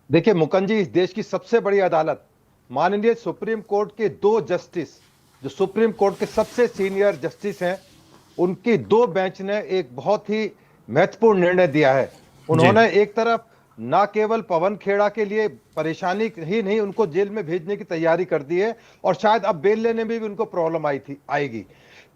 देखिए मुकंजी, इस देश की सबसे बड़ी अदालत माननीय सुप्रीम कोर्ट के दो जस्टिस, जो सुप्रीम कोर्ट के सबसे सीनियर जस्टिस हैं, उनकी दो बेंच ने एक बहुत ही महत्वपूर्ण निर्णय दिया है। जी। उन्होंने एक तरफ ना केवल पवन खेड़ा के लिए परेशानी ही नहीं, उनको जेल में भेजने की तैयारी कर दी है। और शायद अब बेल लेने में भी उनको प्रॉब्लम आएगी,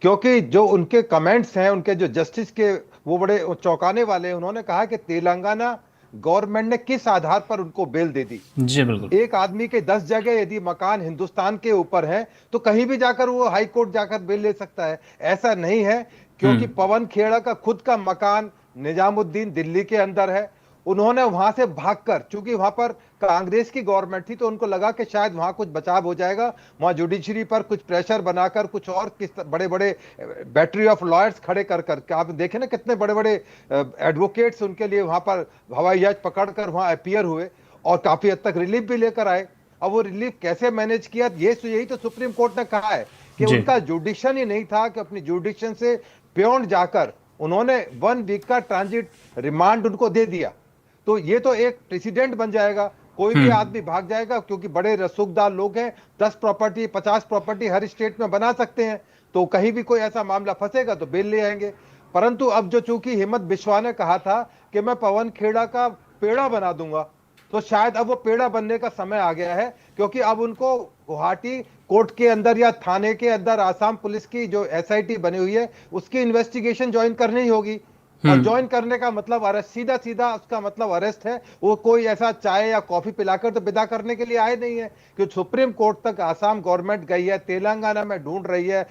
क्योंकि जो उनके कमेंट्स हैं, उनके जो जस्टिस के, वो बड़े चौंकाने वाले हैं। उन्होंने कहा कि तेलंगाना गवर्नमेंट ने किस आधार पर उनको बेल दे दी। जी बिल्कुल। एक आदमी के 10 जगह यदि मकान हिंदुस्तान के ऊपर है, तो कहीं भी जाकर वो हाई कोर्ट जाकर बेल ले सकता है। ऐसा नहीं है, क्योंकि हम्म। पवन खेड़ा का खुद का मकान निजामुद्दीन दिल्ली के अंदर है। उन्होंने वहां से भागकर, चूंकि वहां पर कांग्रेस की गवर्नमेंट थी, तो उनको लगा कि शायद वहां कुछ बचाव हो जाएगा, वहां जुडिशरी पर कुछ प्रेशर बनाकर कुछ और किस बड़े बड़े बैटरी ऑफ लॉयर्स खड़े कर कर के, आप देखें ना कितने बड़े बड़े एडवोकेट्स उनके लिए वहां पर हवाई जहाज पकड़कर वहां अपीयर हुए और काफी हद तक रिलीफ भी लेकर आए। अब वो रिलीफ कैसे मैनेज किया, यही तो सुप्रीम कोर्ट ने कहा है कि जी। उनका जुडिक्शन ही नहीं था कि अपनी जुडिक्शन से बियॉन्ड जाकर उन्होंने 1 वीक का ट्रांजिट रिमांड उनको दे दिया। तो ये तो एक प्रेसिडेंट बन जाएगा, कोई भी हम्म। आदमी भाग जाएगा, क्योंकि बड़े रसूखदार लोग हैं। 10 प्रॉपर्टी 50 प्रॉपर्टी हर स्टेट में बना सकते हैं, तो कहीं भी कोई ऐसा मामला फंसेगा तो बेल ले आएंगे। परंतु अब जो, चूंकि हिम्मत बिश्वा ने कहा था कि मैं पवन खेड़ा का पेड़ा बना दूंगा, तो शायद अब वो पेड़ा बनने का समय आ गया है, क्योंकि अब उनको गुवाहाटी कोर्ट के अंदर या थाने के अंदर आसाम पुलिस की जो एसआईटी बनी हुई है, उसकी इन्वेस्टिगेशन ज्वाइन करनी ही होगी। और हम्म। ज्वाइन करने का मतलब अरेस्ट, सीधा सीधा उसका मतलब अरेस्ट है। वो कोई ऐसा चाय या कॉफी पिलाकर तो विदा करने के लिए आए नहीं है, कि सुप्रीम कोर्ट तक आसाम गवर्नमेंट गई है, तेलंगाना में ढूंढ रही है।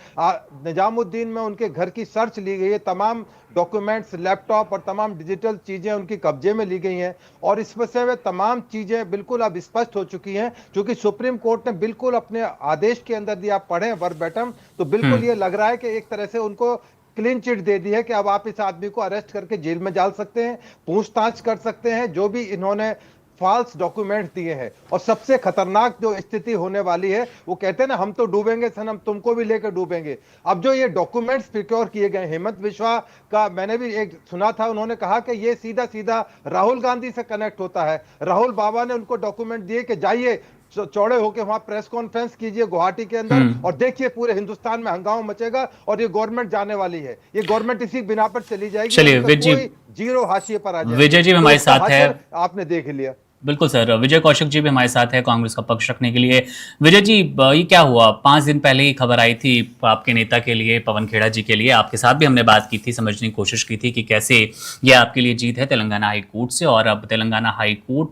निजामुद्दीन में उनके घर की सर्च ली गई है, तमाम डॉक्यूमेंट्स, लैपटॉप और तमाम डिजिटल चीजें उनकी कब्जे में ली गई हैं। और इस वजह से तमाम चीजें बिल्कुल अब स्पष्ट हो चुकी हैं, क्योंकि सुप्रीम कोर्ट ने बिल्कुल अपने आदेश के अंदर दिया, आप पढ़ें वर्बैटम, तो बिल्कुल हम्म। ये लग रहा है कि एक तरह से उनको क्लीन चिट दे दी है कि अब आप इस आदमी को अरेस्ट करके जेल में डाल सकते हैं, पूछताछ कर सकते हैं, जो भी इन्होंने फॉल्स डॉक्यूमेंट दिए हैं। और सबसे खतरनाक जो स्थिति होने वाली है, वो कहते हैं ना, हम तो डूबेंगे सनम, तुमको भी लेकर डूबेंगे। अब जो ये डॉक्यूमेंट्स प्रिक्योर किए गए, हेमंत बिश्वा का मैंने भी एक सुना था, उन्होंने कहा कि ये सीधा सीधा राहुल गांधी से कनेक्ट होता है। राहुल बाबा ने उनको डॉक्यूमेंट दिए कि जाइए, चौड़े होकर वहां प्रेस कॉन्फ्रेंस कीजिए गुवाहाटी के अंदर, हम्म। और देखिए पूरे हिंदुस्तान में हंगामा मचेगा, और ये गवर्नमेंट जाने वाली है, ये गवर्नमेंट इसी बिना पर चली जाएगी और चलिए इनका विजय कोई जीरो हाशिए पर आ विजय जाएंगे। जी भी तो हमारे उसका साथ है। हशर आपने देख लिया। बिल्कुल सर, विजय कौशिक जी भी हमारे साथ है कांग्रेस का पक्ष रखने के लिए। विजय जी, ये क्या हुआ? 5 दिन पहले ही खबर आई थी आपके नेता के लिए, पवन खेड़ा जी के लिए। आपके साथ भी हमने बात की थी, समझने की कोशिश की थी कि कैसे ये आपके लिए जीत है तेलंगाना हाई कोर्ट से। और अब तेलंगाना हाई कोर्ट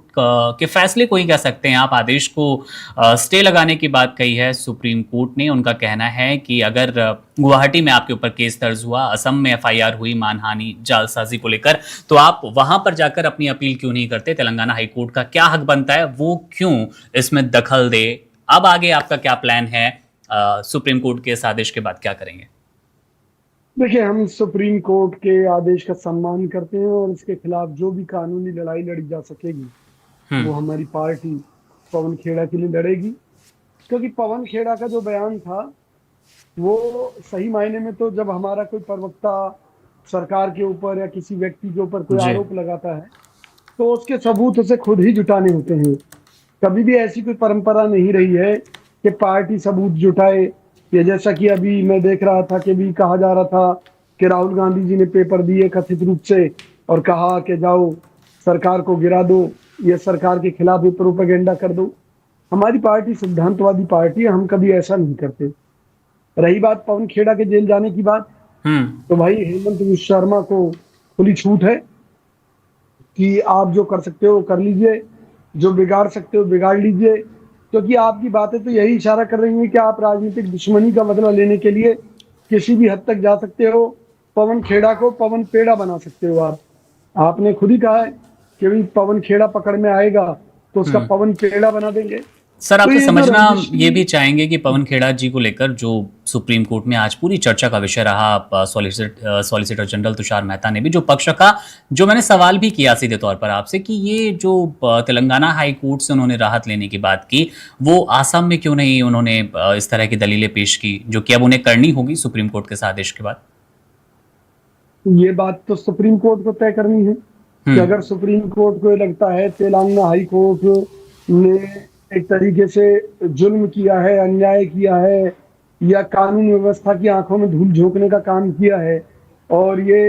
के फैसले को ही कह सकते हैं आप, आदेश को स्टे लगाने की बात कही है सुप्रीम कोर्ट ने। उनका कहना है कि अगर गुवाहाटी में आपके ऊपर केस दर्ज हुआ, असम में एफआईआर हुई मानहानि जालसाजी को लेकर, तो आप वहां पर जाकर अपनी अपील क्यों नहीं करते? तेलंगाना हाई कोर्ट का क्या हक बनता है, वो क्यों इसमें दखल दे? अब आगे आपका क्या प्लान है? सुप्रीम कोर्ट के इस आदेश के बाद क्या करेंगे? देखिए, हम सुप्रीम कोर्ट के आदेश का सम्मान करते हैं और इसके खिलाफ जो भी कानूनी लड़ाई लड़ी जा सकेगी हम्म। वो हमारी पार्टी पवन खेड़ा के लिए लड़ेगी। क्योंकि पवन खेड़ा का जो बयान था वो सही मायने में, तो जब हमारा कोई प्रवक्ता सरकार के ऊपर या किसी व्यक्ति के ऊपर कोई जी। आरोप लगाता है तो उसके सबूत उसे खुद ही जुटाने होते हैं। कभी भी ऐसी कोई परंपरा नहीं रही है कि पार्टी सबूत जुटाए। या जैसा कि अभी मैं देख रहा था कि भी कहा जा रहा था कि राहुल गांधी जी ने पेपर दिए कथित रूप से और कहा कि जाओ सरकार को गिरा दो या सरकार के खिलाफ भी प्रोपेगेंडा कर दो। हमारी पार्टी सिद्धांतवादी पार्टी है, हम कभी ऐसा नहीं करते। रही बात पवन खेड़ा के जेल जाने की बात, हम्म। तो भाई हेमंत बिश्व शर्मा को खुली छूट है कि आप जो कर सकते हो कर लीजिए, जो बिगाड़ सकते हो बिगाड़ लीजिए। क्योंकि आपकी बातें तो यही इशारा कर रही हैं कि आप राजनीतिक दुश्मनी का बदला लेने के लिए किसी भी हद तक जा सकते हो। पवन खेड़ा को पवन पेड़ा बना सकते हो आप। आपने खुद ही कहा है कि भाई पवन खेड़ा पकड़ में आएगा तो उसका हम्म। पवन पेड़ा बना देंगे। सर, तो आपसे ये जो समझना रंजिश ये की, भी चाहेंगे कि पवन खेड़ा जी को लेकर जो सुप्रीम कोर्ट में आज पूरी चर्चा का विषय रहा, सॉलिसिटर जनरल तुषार मेहता ने भी जो पक्ष रखा, जो मैंने सवाल भी किया सीधे तौर पर आपसे कि ये जो तेलंगाना हाई कोर्ट से उन्होंने राहत लेने की बात की, वो आसाम में क्यों नहीं उन्होंने इस तरह की दलीलें पेश की, जो कि अब उन्हें करनी होगी सुप्रीम कोर्ट के इस आदेश के बाद? ये बात तो सुप्रीम कोर्ट को तय करनी है। कि अगर सुप्रीम कोर्ट को ये लगता है तेलंगाना हाई कोर्ट ने एक तरीके से जुल्म किया है, अन्याय किया है, या कानून व्यवस्था की आंखों में धूल झोंकने का काम किया है और ये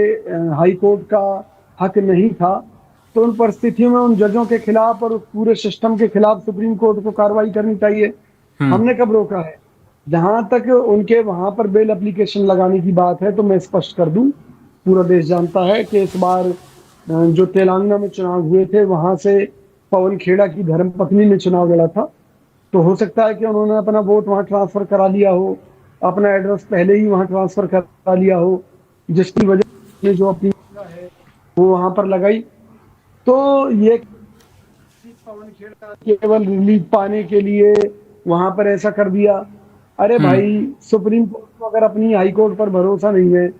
हाई कोर्ट का हक नहीं था, तो उन परिस्थितियों में उन जजों के खिलाफ और उस पूरे सिस्टम के खिलाफ सुप्रीम कोर्ट को कार्रवाई करनी चाहिए। हमने कब रोका है? जहां तक उनके वहां पर बेल एप्लीकेशन लगाने की बात है, तो मैं स्पष्ट कर दूं, पूरा देश जानता है कि इस बार जो तेलंगाना में चुनाव हुए थे, वहां से पवन खेड़ा की धर्मपत्नी ने चुनाव लड़ा था। तो हो सकता है कि उन्होंने अपना वोट वहां ट्रांसफर करा लिया हो, अपना एड्रेस पहले ही वहां ट्रांसफर करा लिया हो, जिसकी वजह से जो अपनी है वो वहां पर लगाई। तो ये पवन खेड़ा केवल रिलीफ पाने के लिए वहां पर ऐसा कर दिया। अरे भाई, सुप्रीम कोर्ट को अगर अपनी हाई कोर्ट पर भरोसा नहीं है,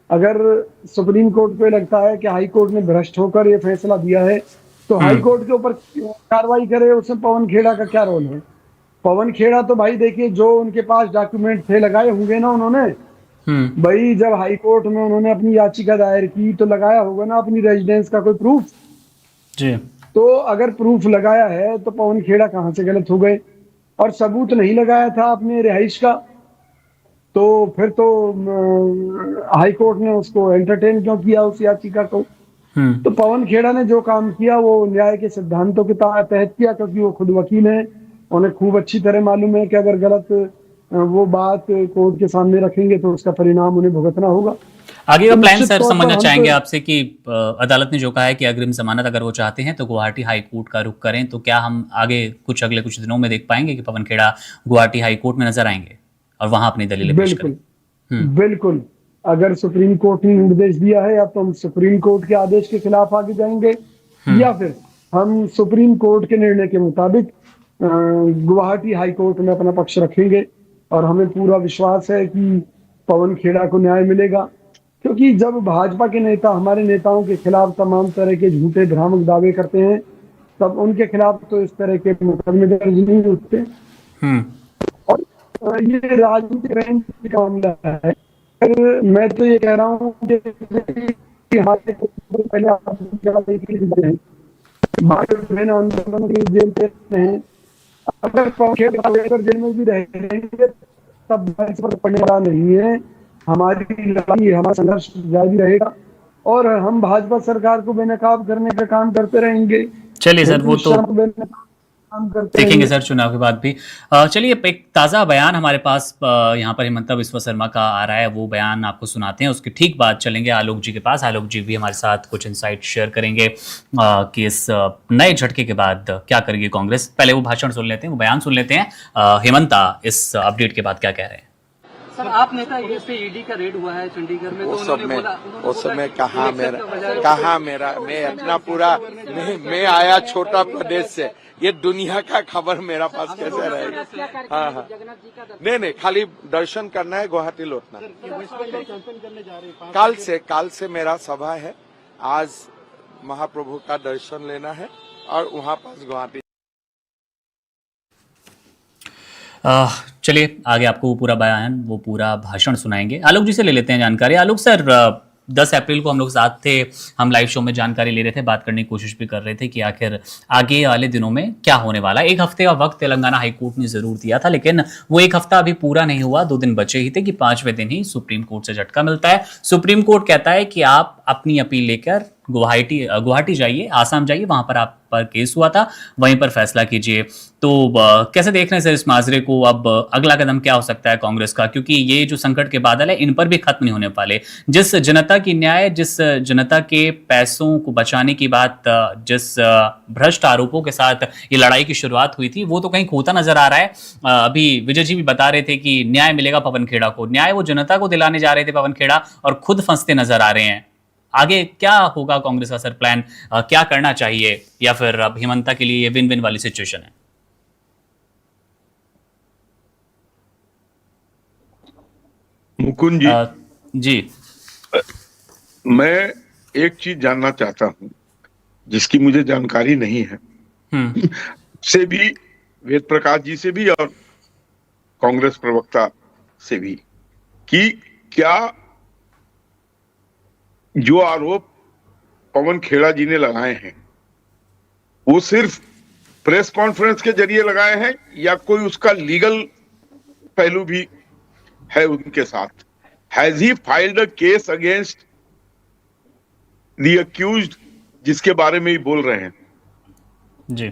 अगर सुप्रीम कोर्ट को लगता है कि हाई कोर्ट ने भ्रष्ट होकर ये फैसला दिया है, तो हाई कोर्ट के ऊपर कार्रवाई करे। उसमें पवन खेड़ा का क्या रोल है? पवन खेड़ा तो भाई देखिए, जो उनके पास डॉक्यूमेंट थे लगाए होंगे ना उन्होंने, भाई जब हाई कोर्ट में उन्होंने अपनी याचिका दायर की तो लगाया होगा ना अपनी रेजिडेंस का कोई प्रूफ जी। तो अगर प्रूफ लगाया है तो पवन खेड़ा कहां से गलत हो गए? और सबूत नहीं लगाया था अपने रिहाइश का, तो फिर तो हाई कोर्ट ने उसको एंटरटेन क्यों किया उस याचिका को? तो पवन खेड़ा ने जो काम किया वो न्याय के सिद्धांतों के तहत किया, क्योंकि वो खुद वकील हैं। उन्हें खूब अच्छी तरह मालूम है कि अगर गलत वो बात कोर्ट के सामने रखेंगे तो उसका परिणाम उन्हें भुगतना होगा। आगे का तो प्लान निश्चित सर तौर पर समझना हम चाहेंगे तो आपसे कि अदालत ने जो कहा है कि अग्रिम जमानत अगर वो चाहते हैं तो गुवाहाटी हाई कोर्ट का रुख करें, तो क्या हम आगे अगले कुछ दिनों में देख पाएंगे कि पवन खेड़ा गुवाहाटी हाई कोर्ट में नजर आएंगे और वहां अपनी दलीलें पेश करें? बिल्कुल बिल्कुल, अगर सुप्रीम कोर्ट ने निर्देश दिया है, या तो हम सुप्रीम कोर्ट के आदेश के खिलाफ आगे जाएंगे, या फिर हम सुप्रीम कोर्ट के निर्णय के मुताबिक गुवाहाटी हाई कोर्ट में अपना पक्ष रखेंगे। और हमें पूरा विश्वास है कि पवन खेड़ा को न्याय मिलेगा, क्योंकि जब भाजपा के नेता हमारे नेताओं के खिलाफ तमाम तरह के झूठे भ्रामक दावे करते हैं, तब उनके खिलाफ तो इस तरह के मुकदमे दर्ज नहीं होते। और ये राजनीतिक रेंज का मामला है। पर मैं तो ये कह रहा हूँ कि हमारे पहले आंदोलन की जेल पे हैं, अगर जेल में भी रहेंगे तब पर पड़ने वाला नहीं है। हमारी लड़ाई, हमारा संघर्ष जारी रहेगा और हम भाजपा सरकार को बेनकाब करने का काम करते रहेंगे। चलिए सर, वो तो काम करते देखेंगे रहेंगे। सर चुनाव के बाद भी। चलिए, एक ताज़ा बयान हमारे पास यहाँ पर हिमंता बिस्वा शर्मा का आ रहा है, वो बयान आपको सुनाते हैं। उसके ठीक बाद चलेंगे आलोक जी के पास। आलोक जी भी हमारे साथ कुछ इंसाइट शेयर करेंगे कि इस नए झटके के बाद क्या करेगी कांग्रेस। पहले वो भाषण सुन लेते हैं, वो बयान सुन लेते हैं। हिमंता इस अपडेट के बाद क्या कह रहे हैं? सर, आप नेता ये पे ईडी का रेड हुआ है चंडीगढ़ में, वो तो सब में उस समय कहाँ मेरा मैं अपना पूरा मैं आया छोटा प्रदेश से, ये दुनिया का खबर मेरा पास कैसे रहेगा? हाँ, नहीं, खाली दर्शन करना है, गुवाहाटी लौटना। काल से मेरा सभा है, आज महाप्रभु का दर्शन लेना है और वहाँ पास गुवाहाटी। चलिए, आगे आपको वो पूरा बयान, वो पूरा भाषण सुनाएंगे। आलोक जी से ले लेते हैं जानकारी। आलोक सर, 10 अप्रैल को हम लोग साथ थे, हम लाइव शो में जानकारी ले रहे थे, बात करने की कोशिश भी कर रहे थे कि आखिर आगे वाले दिनों में क्या होने वाला है। 1 हफ्ते का वक्त तेलंगाना हाईकोर्ट ने जरूर दिया था, लेकिन वो 1 हफ्ता अभी पूरा नहीं हुआ, 2 दिन बचे ही थे कि 5वें दिन ही सुप्रीम कोर्ट से झटका मिलता है। सुप्रीम कोर्ट कहता है कि आप अपनी अपील लेकर गुवाहाटी जाइए, आसाम जाइए, वहां पर आप पर केस हुआ था, वहीं पर फैसला कीजिए। तो कैसे देख रहे हैं सर इस माजरे को? अब अगला कदम क्या हो सकता है कांग्रेस का? क्योंकि ये जो संकट के बादल है, इन पर भी खत्म नहीं होने वाले। जिस जनता की न्याय, जिस जनता के पैसों को बचाने की बात, जिस भ्रष्ट आरोपों के साथ ये लड़ाई की शुरुआत हुई थी, वो तो कहीं खोता नजर आ रहा है। अभी विजय जी भी बता रहे थे कि न्याय मिलेगा पवन खेड़ा को, न्याय वो जनता को दिलाने जा रहे थे पवन खेड़ा, और खुद फंसते नजर आ रहे हैं। आगे क्या होगा कांग्रेस का सर प्लान? क्या करना चाहिए, या फिर अब हिमंता के लिए ये विन विन वाली सिचुएशन है? मुकुंद जी, मैं एक चीज जानना चाहता हूं जिसकी मुझे जानकारी नहीं है, से भी, वेद प्रकाश जी से भी और कांग्रेस प्रवक्ता से भी, कि क्या जो आरोप पवन खेड़ा जी ने लगाए हैं वो सिर्फ प्रेस कॉन्फ्रेंस के जरिए लगाए हैं या कोई उसका लीगल पहलू भी है उनके साथ? Has he filed a case against the accused जिसके बारे में ही बोल रहे हैं? जी,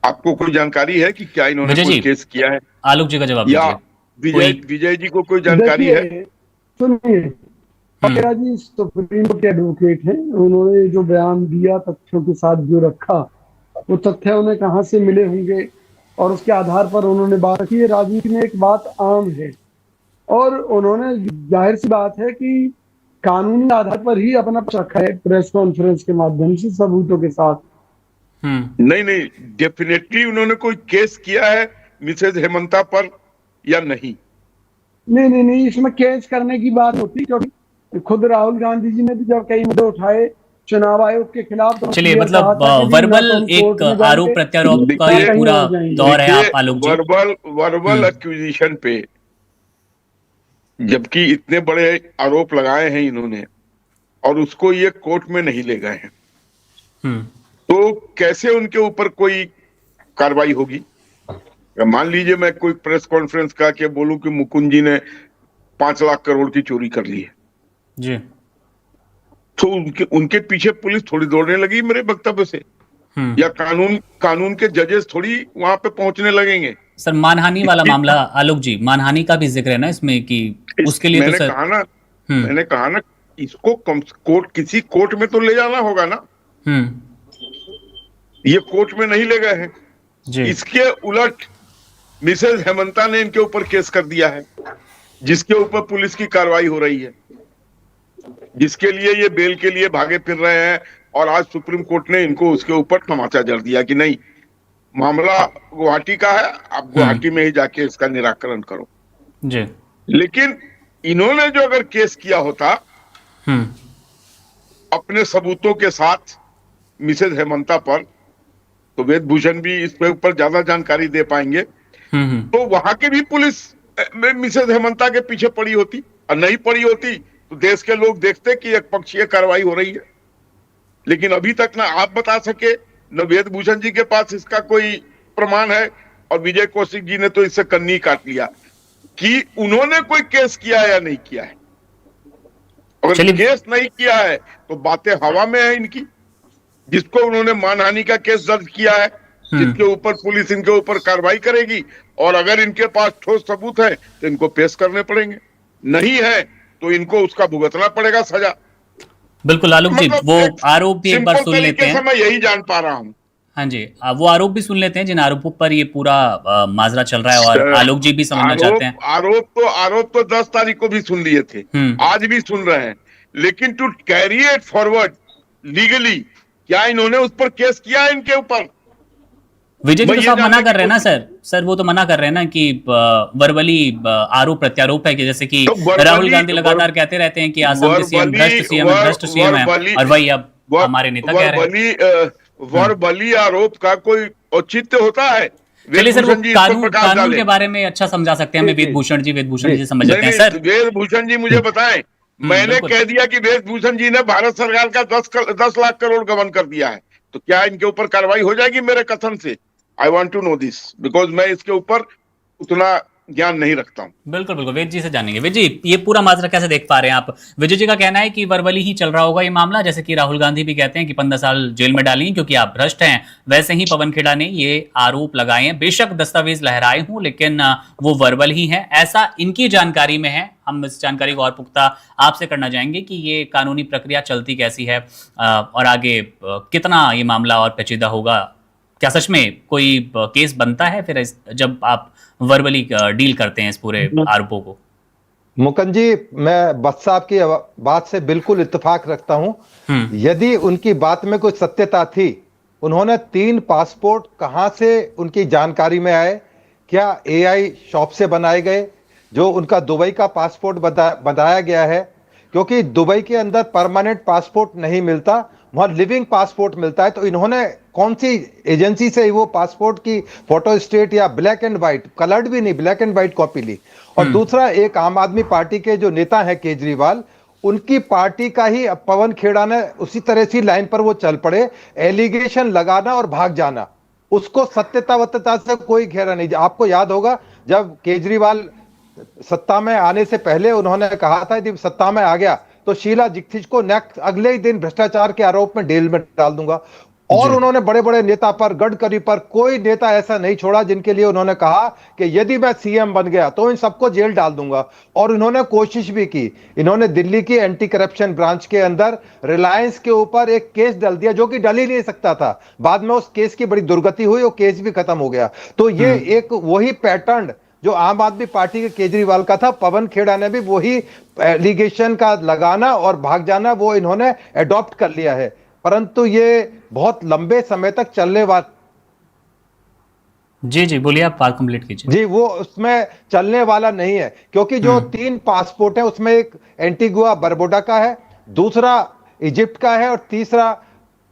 आपको कोई जानकारी है कि क्या इन्होंने कोई केस किया है? आलोक जी का जवाब या दीजिए। विजय जी को कोई जानकारी है? सुनिए, खेड़ा जी सुप्रीम कोर्ट के एडवोकेट हैं। उन्होंने जो बयान दिया, तथ्यों के साथ जो रखा, वो तथ्य उन्हें कहाँ से मिले होंगे और उसके आधार पर उन्होंने बात की है। राजनीति में एक बात आम है और उन्होंने जाहिर सी बात है कि कानूनी आधार पर ही अपना पक्ष रखा है प्रेस कॉन्फ्रेंस के माध्यम से सबूतों के साथ। नहीं, डेफिनेटली उन्होंने कोई केस किया है मिसेज हेमंता पर या नहीं? नहीं, इसमें केस करने की बात होती, क्योंकि खुद राहुल गांधी जी ने भी जब कई मुद्दे उठाए चुनाव आयोग के खिलाफ, तो चलिए, मतलब वर्बल एक आरोप प्रत्यारोप का ये पूरा दौर है आप आलोक जी। वर्बल एक्यूजिशन पे जबकि इतने बड़े आरोप लगाए हैं इन्होंने और उसको ये कोर्ट में नहीं ले गए हैं, तो कैसे उनके ऊपर कोई कार्रवाई होगी? मान लीजिए मैं कोई प्रेस कॉन्फ्रेंस का के बोलूं कि मुकुंद जी ने 5 लाख करोड़ की चोरी कर ली है जी, तो उनके पीछे पुलिस थोड़ी दौड़ने लगी मेरे वक्तव्य से, या कानून के जजेस थोड़ी वहां पे पहुंचने लगेंगे? सर, मानहानि वाला मामला आलोक जी, मानहानि का भी जिक्र है ना इसमें कि उसके लिए मैंने कहा ना इसको कोर्ट, किसी कोर्ट में तो ले जाना होगा ना। ये कोर्ट में नहीं ले गए हैं जी। इसके उलट मिसेज हेमंता ने इनके ऊपर केस कर दिया है जिसके ऊपर पुलिस की कार्रवाई हो रही है, जिसके लिए ये बेल के लिए भागे फिर रहे हैं और आज सुप्रीम कोर्ट ने इनको उसके ऊपर तमाचा जड़ दिया कि नहीं, मामला गुवाहाटी का है, आप गुवाहाटी में ही जाके इसका निराकरण करो जी। लेकिन इन्होंने जो अगर केस किया होता अपने सबूतों के साथ मिसेज हेमंता पर, तो वेद भूषण भी इस पे ऊपर ज्यादा जानकारी दे पाएंगे, तो वहां की भी पुलिस मिसेज हेमंता के पीछे पड़ी होती, और नहीं पड़ी होती तो देश के लोग देखते कि एक पक्षीय कार्रवाई हो रही है। लेकिन अभी तक ना आप बता सके, न वेद भूषण जी के पास इसका कोई प्रमाण है, और विजय कौशिक जी ने तो इससे कन्नी काट लिया कि उन्होंने कोई केस किया है या नहीं किया है। अगर केस नहीं किया है तो बातें हवा में है इनकी। जिसको उन्होंने मानहानि का केस दर्ज किया है, जिसके ऊपर पुलिस इनके ऊपर कार्रवाई करेगी, और अगर इनके पास ठोस सबूत है तो इनको पेश करने पड़ेंगे, नहीं है तो इनको उसका भुगतना पड़ेगा सजा। बिल्कुल आलोक जी, वो आरोप भी एक बार सुन लेते हैं। मैं यही जान पा रहा हूँ। हाँ जी, वो आरोप भी सुन लेते हैं जिन आरोपों पर ये पूरा माजरा चल रहा है, और आलोक जी भी समझना चाहते हैं। आरोप तो 10 तारीख को भी सुन लिए थे, आज भी सुन रहे हैं, लेकिन to carry it forward legally, क्या इन्होंने उस पर केस किया है इनके ऊपर? विजय जी तो साहब मना कर रहे हैं ना सर, वो तो मना कर रहे हैं ना कि वर्बली आरोप प्रत्यारोप है, कि जैसे कि राहुल गांधी लगातार कहते रहते हैं कि आसाम के सीएम भ्रष्ट सीएम है, और वही अब हमारे नेता कह रहे हैं। वर्बली आरोप का कोई औचित्य होता है? चलिए सर, वो कानून के बारे में अच्छा समझा सकते हैं हमें वेद भूषण जी समझ लेते हैं। सर वेद भूषण जी मुझे बताएं, मैंने कह दिया कि वेद भूषण जी ने भारत सरकार का 10 लाख करोड़ गबन कर दिया है, तो क्या इनके ऊपर कार्रवाई हो जाएगी मेरे कथन से? I want to know this, because मैं इसके ऊपर उतना ज्ञान नहीं रखता हूं। बिल्कुल वेद जी से जानेंगे। वेद जी, ये पूरा माजरा कैसे देख पा रहे हैं आप? विजय जी का कहना है कि वर्बली ही चल रहा होगा ये मामला, जैसे कि राहुल गांधी भी कहते हैं कि 15 साल जेल में डाली क्योंकि आप भ्रष्ट हैं, वैसे ही पवन खेड़ा ने ये आरोप लगाए हैं। बेशक दस्तावेज लहराए हूं, लेकिन वो वर्बल ही है, ऐसा इनकी जानकारी में है। हम इस जानकारी को और पुख्ता आपसे करना चाहेंगे कि ये कानूनी प्रक्रिया चलती कैसी है, और आगे कितना ये मामला और पेचीदा होगा। क्या सच में कोई केस बनता है फिर जब आप वर्बली डील करते हैं इस पूरे आरोपों को? मुकुंद जी, मैं बस साहब की बात से बिल्कुल इत्तेफाक रखता हूं। यदि उनकी बात में कोई सत्यता थी, उन्होंने 3 पासपोर्ट कहां से उनकी जानकारी में आए? क्या AI शॉप से बनाए गए? जो उनका दुबई का पासपोर्ट बताया गया है, क्योंकि दुबई के अंदर परमानेंट पासपोर्ट नहीं मिलता, वहां लिविंग पासपोर्ट मिलता है। तो इन्होंने कौन सी एजेंसी से वो पासपोर्ट की फोटो स्टेट या ब्लैक एंड व्हाइट, कलर्ड भी नहीं, ब्लैक एंड व्हाइट कॉपी ली? और दूसरा, एक आम आदमी पार्टी के जो नेता है केजरीवाल, उनकी पार्टी का ही पवन खेड़ा ने उसी तरह से लाइन पर वो चल पड़े, एलिगेशन लगाना और भाग जाना, उसको सत्यता वत्यता से कोई घेरा नहीं। आपको याद होगा जब केजरीवाल सत्ता में आने से पहले उन्होंने कहा था यदि सत्ता में आ गया तो शीला दीक्षित को नेक्स्ट अगले ही दिन भ्रष्टाचार के आरोप में जेल में डाल दूंगा। और उन्होंने बड़े बड़े नेता पर, गडकरी पर, कोई नेता ऐसा नहीं छोड़ा जिनके लिए उन्होंने कहा कि यदि मैं सीएम बन गया तो इन सबको जेल डाल दूंगा। और इन्होंने कोशिश भी की, इन्होंने दिल्ली की एंटी करप्शन ब्रांच के अंदर रिलायंस के ऊपर एक केस डाल दिया जो कि डल ही नहीं सकता था। बाद में उस केस की बड़ी दुर्गति हुई, वो केस भी खत्म हो गया। तो ये एक वही पैटर्न जो आम आदमी पार्टी के केजरीवाल का था, पवन खेड़ा ने भी वही एलिगेशन का लगाना और भाग जाना वो इन्होंने एडॉप्ट कर लिया है। परंतु ये बहुत लंबे समय तक चलने वाला, जी जी बोलिए, आप बात कंप्लीट कीजिए। जी, वो उसमें चलने वाला नहीं है, क्योंकि जो 3 पासपोर्ट है उसमें एक एंटीगुआ बरबुडा का है, दूसरा इजिप्ट का है और तीसरा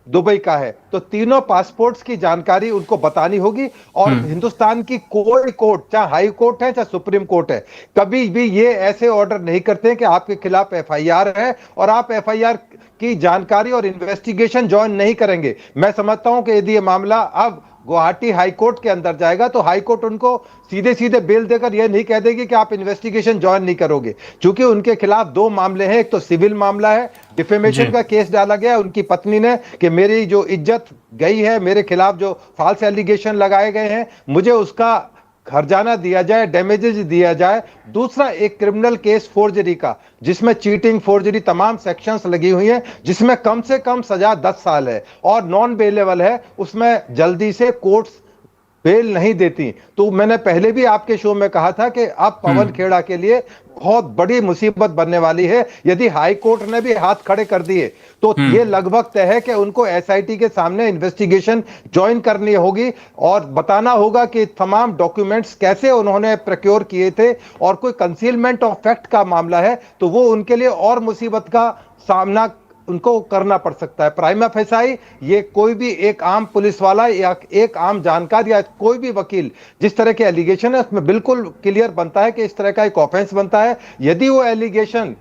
दुबई का है। तो तीनों पासपोर्ट्स की जानकारी उनको बतानी होगी। और हिंदुस्तान की कोई कोर्ट, चाहे हाई कोर्ट है चाहे सुप्रीम कोर्ट है, कभी भी ये ऐसे ऑर्डर नहीं करते कि आपके खिलाफ एफआईआर है और आप एफआईआर की जानकारी और इन्वेस्टिगेशन ज्वाइन नहीं करेंगे। मैं समझता हूं कि यदि ये मामला अब गुवाहाटी हाई कोर्ट के अंदर जाएगा तो हाई कोर्ट उनको सीधे सीधे बेल देकर यह नहीं कह देगी कि आप इन्वेस्टिगेशन ज्वाइन नहीं करोगे, क्योंकि उनके खिलाफ 2 मामले हैं। एक तो सिविल मामला है, डिफेमेशन का केस डाला गया उनकी पत्नी ने कि मेरी जो इज्जत गई है, मेरे खिलाफ जो फॉल्स एलिगेशन लगाए गए हैं, मुझे उसका खर्जाना दिया जाए, डैमेजेस दिया जाए। दूसरा एक क्रिमिनल केस फोर्जरी का, जिसमें चीटिंग, फोर्जरी तमाम सेक्शंस लगी हुई हैं, जिसमें कम से कम सजा 10 साल है और नॉन बेलेबल है, उसमें जल्दी से कोर्ट्स बेल नहीं देती। तो मैंने पहले भी आपके शो में कहा था कि अब पवन खेड़ा के लिए बहुत बड़ी मुसीबत बनने वाली है। यदि हाई कोर्ट ने भी हाथ खड़े कर दिए तो ये लगभग तय है कि उनको एसआईटी के सामने इन्वेस्टिगेशन ज्वाइन करनी होगी और बताना होगा कि तमाम डॉक्यूमेंट्स कैसे उन्होंने प्रोक्योर किए थे। और कोई कंसीलमेंट ऑफ फैक्ट का मामला है तो वो उनके लिए और मुसीबत का सामना उनको करना पड़ सकता है। प्राइमा फेसाई ये कोई भी एक आम पुलिस वाला या एक आम जानकार या कोई भी वकील जिस तरह के एलिगेशन है उसमें बिल्कुल क्लियर बनता है कि इस तरह का एक ऑफेंस बनता है। यदि वो एलिगेशन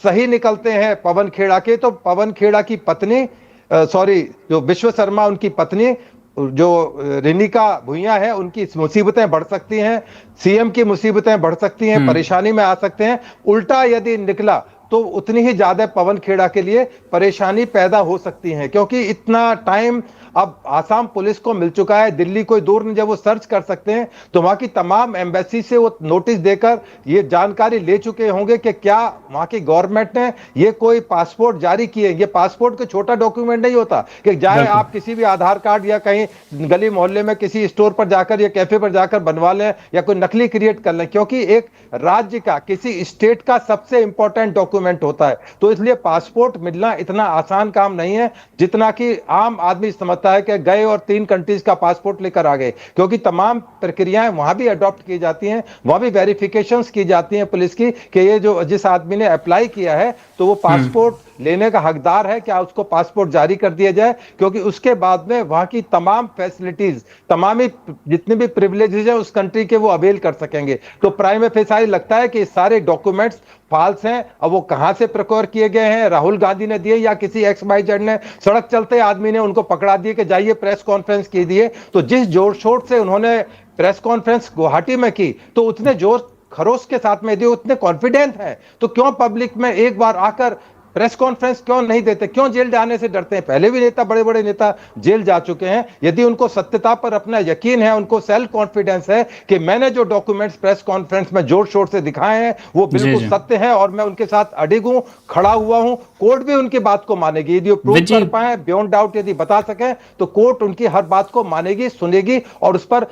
सही निकलते हैं पवन खेड़ा के, तो पवन खेड़ा की पत्नी जो विश्व शर्मा उनकी पत्नी जो रिनिका भुइयां है, उनकी मुसीबतें बढ़ सकती हैं, सीएम की मुसीबतें बढ़ सकती हैं, परेशानी में आ सकते हैं। उल्टा यदि निकला तो उतनी ही ज्यादा पवन खेड़ा के लिए परेशानी पैदा हो सकती है, क्योंकि इतना टाइम अब आसाम पुलिस को मिल चुका है, दिल्ली कोई दूर नहीं, जब वो सर्च कर सकते हैं तो वहां की तमाम एम्बेसी से वो नोटिस देकर ये जानकारी ले चुके होंगे कि क्या वहां की गवर्नमेंट ने ये कोई पासपोर्ट जारी किए। ये पासपोर्ट कोई छोटा डॉक्यूमेंट नहीं होता कि जाए आप किसी भी आधार कार्ड या कहीं गली मोहल्ले में किसी स्टोर पर जाकर या कैफे पर जाकर बनवा लें या कोई नकली क्रिएट कर लें, क्योंकि एक राज्य का, किसी स्टेट का सबसे इंपॉर्टेंट डॉक्यूमेंट होता है। तो इसलिए पासपोर्ट मिलना इतना आसान काम नहीं है जितना कि आम आदमी समझता है कि गए और 3 कंट्रीज का पासपोर्ट लेकर आ गए, क्योंकि तमाम प्रक्रियाएं वहां भी अडॉप्ट की जाती हैं, वहां भी वेरिफिकेशंस की जाती हैं पुलिस की कि ये जो जिस आदमी ने अप्लाई किया है तो वो पासपोर्ट लेने का हकदार है, क्या उसको पासपोर्ट जारी कर दिया जाए, क्योंकि उसके बाद में वहां की तमाम फैसिलिटीज, तमाम जितने भी प्रिविलेजेस हैं उस कंट्री के वो अवेल कर सकेंगे। तो प्राइमा फेसाई लगता है कि सारे डॉक्यूमेंट्स फॉल्स हैं। अब वो कहां से प्रोक्योर किए गए हैं, राहुल गांधी ने दिए या किसी XYZ ने सड़क चलते आदमी ने उनको पकड़ा दिए कि जाइए प्रेस कॉन्फ्रेंस की दिए। तो जिस जोर शोर से उन्होंने प्रेस कॉन्फ्रेंस गुवाहाटी में की तो उतने जोर खरोश के साथ में दिए, उतने कॉन्फिडेंट हैं, तो क्यों पब्लिक में एक बार आकर प्रेस कॉन्फ्रेंस क्यों नहीं देते, क्यों जेल जाने से डरते हैं? पहले भी नेता, बड़े बड़े नेता जेल जा चुके हैं। यदि उनको सत्यता पर अपना यकीन है, उनको सेल्फ कॉन्फिडेंस है कि मैंने जो डॉक्यूमेंट्स प्रेस कॉन्फ्रेंस में जोर शोर से दिखाए हैं वो बिल्कुल सत्य है और मैं उनके साथ अडिग हूं, खड़ा हुआ हूं, कोर्ट भी उनकी बात को मानेगी। यदि वो प्रूव कर पाए, बियॉन्ड डाउट यदि बता सके तो कोर्ट उनकी हर बात को मानेगी, सुनेगी और उस पर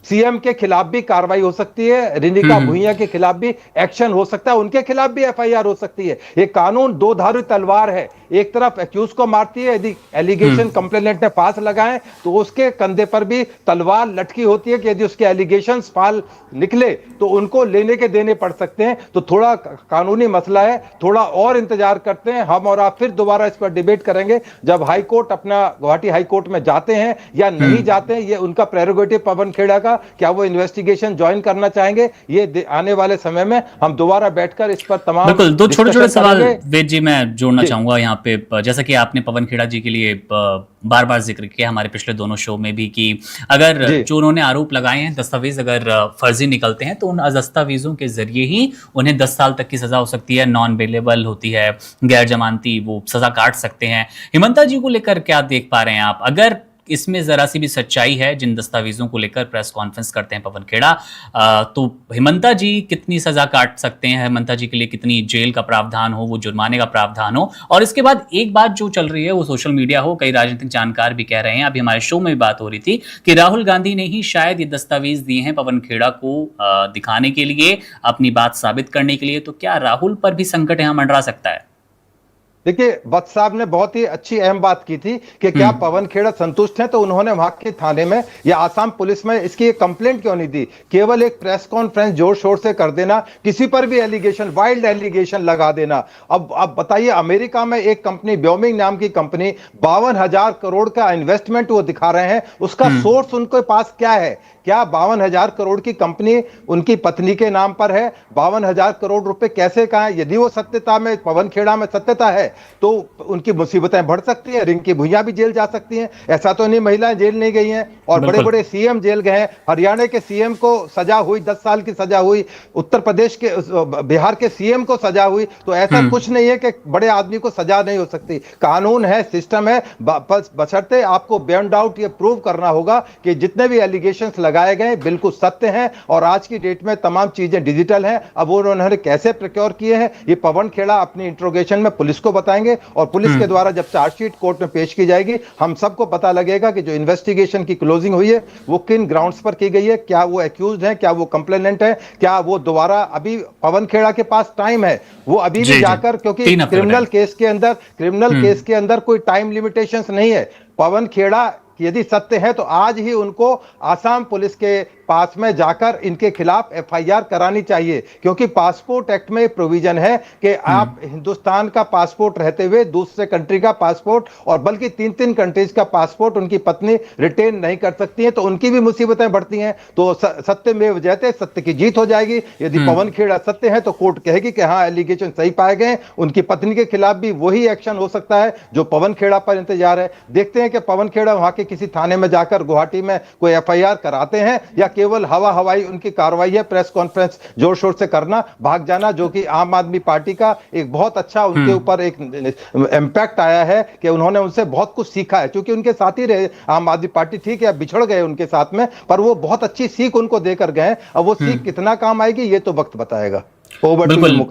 सीएम के खिलाफ भी कार्रवाई हो सकती है, रिनिका भुइयां के खिलाफ भी एक्शन हो सकता है, उनके खिलाफ भी एफआईआर हो सकती है। ये कानून 2 धारी तलवार है, एक तरफ एक्यूज को मारती है, यदि एलिगेशन कंप्लेनेंट ने फांस लगाए तो उसके कंधे पर भी तलवार लटकी होती है कि यदि उसके एलिगेशन फाल निकले तो उनको लेने के देने पड़ सकते हैं। तो थोड़ा कानूनी मसला है, थोड़ा और इंतजार करते हैं हम और आप, फिर दोबारा इस पर डिबेट करेंगे जब हाई कोर्ट अपना गुवाहाटी हाई कोर्ट में जाते हैं या नहीं जाते हैं, ये उनका प्रेरोगेटिव पवन खेड़ा का। होगा, क्या वो इन्वेस्टिगेशन ज्वाइन करना चाहेंगे, ये आने वाले समय में हम दोबारा बैठकर इस पर तमाम बिल्कुल। दो छोटे छोटे सवाल करेंगे। वेद जी मैं जोड़ना चाहूंगा यहाँ पे, जैसा कि आपने पवन खेड़ा जी के लिए बार बार जिक्र किया हमारे पिछले दोनों शो में भी, कि अगर जो उन्होंने आरोप लगाए हैं दस्तावेज अगर फर्जी निकलते हैं तो उन दस्तावेजों के जरिए ही उन्हें 10 साल तक की सजा हो सकती है, नॉन बेलेबल होती है, गैर जमानती वो सजा काट सकते हैं। हिमंता जी को लेकर क्या देख पा रहे हैं आप? अगर इसमें जरा सी भी सच्चाई है, जिन दस्तावेजों को लेकर प्रेस कॉन्फ्रेंस करते हैं पवन खेड़ा, तो हिमंता जी कितनी सजा काट सकते हैं? हिमंता जी के लिए कितनी जेल का प्रावधान हो, वो जुर्माने का प्रावधान हो? और इसके बाद एक बात जो चल रही है वो सोशल मीडिया हो, कई राजनीतिक जानकार भी कह रहे हैं, अभी हमारे शो में भी बात हो रही थी कि राहुल गांधी ने ही शायद ये दस्तावेज दिए हैं पवन खेड़ा को दिखाने के लिए, अपनी बात साबित करने के लिए। तो क्या राहुल पर भी संकट यहां मंडरा सकता है? देखिए, वत्स साहब ने बहुत ही अच्छी अहम बात की थी कि क्या पवन खेड़ा संतुष्ट हैं, तो उन्होंने वहां के थाने में या आसाम पुलिस में इसकी एक कंप्लेंट क्यों नहीं दी? केवल एक प्रेस कॉन्फ्रेंस जोर शोर से कर देना, किसी पर भी एलिगेशन, वाइल्ड एलिगेशन लगा देना। अब बताइए, अमेरिका में एक कंपनी ब्योमिंग नाम की कंपनी 52,000 करोड़ का इन्वेस्टमेंट वो दिखा रहे हैं, उसका सोर्स उनके पास क्या है? क्या 52,000 करोड़ की कंपनी उनकी पत्नी के नाम पर है? 52,000 करोड़ रुपए कैसे कहा है? यदि वो सत्यता में, पवन खेड़ा में सत्यता है, तो उनकी मुसीबतें बढ़ सकती हैं, रिंकी भुइयां भी जेल जा सकती हैं। ऐसा तो नहीं महिलाएं जेल नहीं गई हैं, और बड़े बड़े सीएम जेल गए हैं। हरियाणा के सीएम को सजा हुई, 10 साल की सजा हुई, उत्तर प्रदेश के, बिहार के सीएम को सजा हुई। तो ऐसा कुछ नहीं है कि बड़े आदमी को सजा नहीं हो सकती। कानून है, सिस्टम है, बशर्ते आपको बियॉन्ड डाउट ये प्रूव करना होगा कि जितने भी एलिगेशंस लगाए गए बिल्कुल सत्य हैं, और आज की डेट में तमाम चीजें डिजिटल हैं। अब वो उन्होंने कैसे प्रोक्योर किए हैं, ये पवन खेड़ा अपनी इंट्रोगेशन में पुलिस को बताएंगे, और पुलिस के द्वारा जब चार्जशीट कोर्ट में पेश की जाएगी, हम सबको पता लगेगा कि जो इन्वेस्टिगेशन की क्लोजिंग हुई है वो किन ग्राउंड्स पर की गई है, क्या वो एक्यूज्ड है, क्या वो कंप्लेनेंट है, क्या वो दोबारा, अभी पवन खेड़ा के पास टाइम है, वो अभी भी जाकर, क्योंकि क्रिमिनल केस के अंदर कोई टाइम लिमिटेशंस नहीं है। पवन खेड़ा यदि सत्य है तो आज ही उनको आसाम पुलिस के पास में जाकर इनके खिलाफ एफआईआर करानी चाहिए, क्योंकि पासपोर्ट एक्ट में प्रोविजन है कि आप हिंदुस्तान का पासपोर्ट रहते हुए दूसरे कंट्री का पासपोर्ट, और बल्कि 3-3 कंट्रीज का पासपोर्ट उनकी पत्नी रिटेन नहीं कर सकती है, तो उनकी भी मुसीबतें बढ़ती हैं। तो सत्य में जयते, सत्य की जीत हो जाएगी। यदि पवन खेड़ा सत्य है तो कोर्ट कहेगी कि हाँ, एलिगेशन सही पाए गए, उनकी पत्नी के खिलाफ भी वही एक्शन हो सकता है जो पवन खेड़ा पर इंतजार है। देखते हैं कि पवन खेड़ा वहां के किसी थाने में जाकर गुवाहाटी में कोई एफआईआर कराते हैं, या केवल हवाई उनकी कार्रवाई है, प्रेस कॉन्फ्रेंस जोर शोर से करना, भाग जाना, जो कि आम आदमी पार्टी का एक बहुत अच्छा उनके ऊपर एक इंपैक्ट आया है कि उन्होंने उनसे बहुत कुछ सीखा है, क्योंकि उनके साथ ही रहे आम आदमी पार्टी। ठीक है, बिछड़ गए उनके साथ में, पर वो बहुत अच्छी सीख उनको देकर गए। अब वो सीख कितना काम आएगी ये तो वक्त बताएगा। बिल्कुल,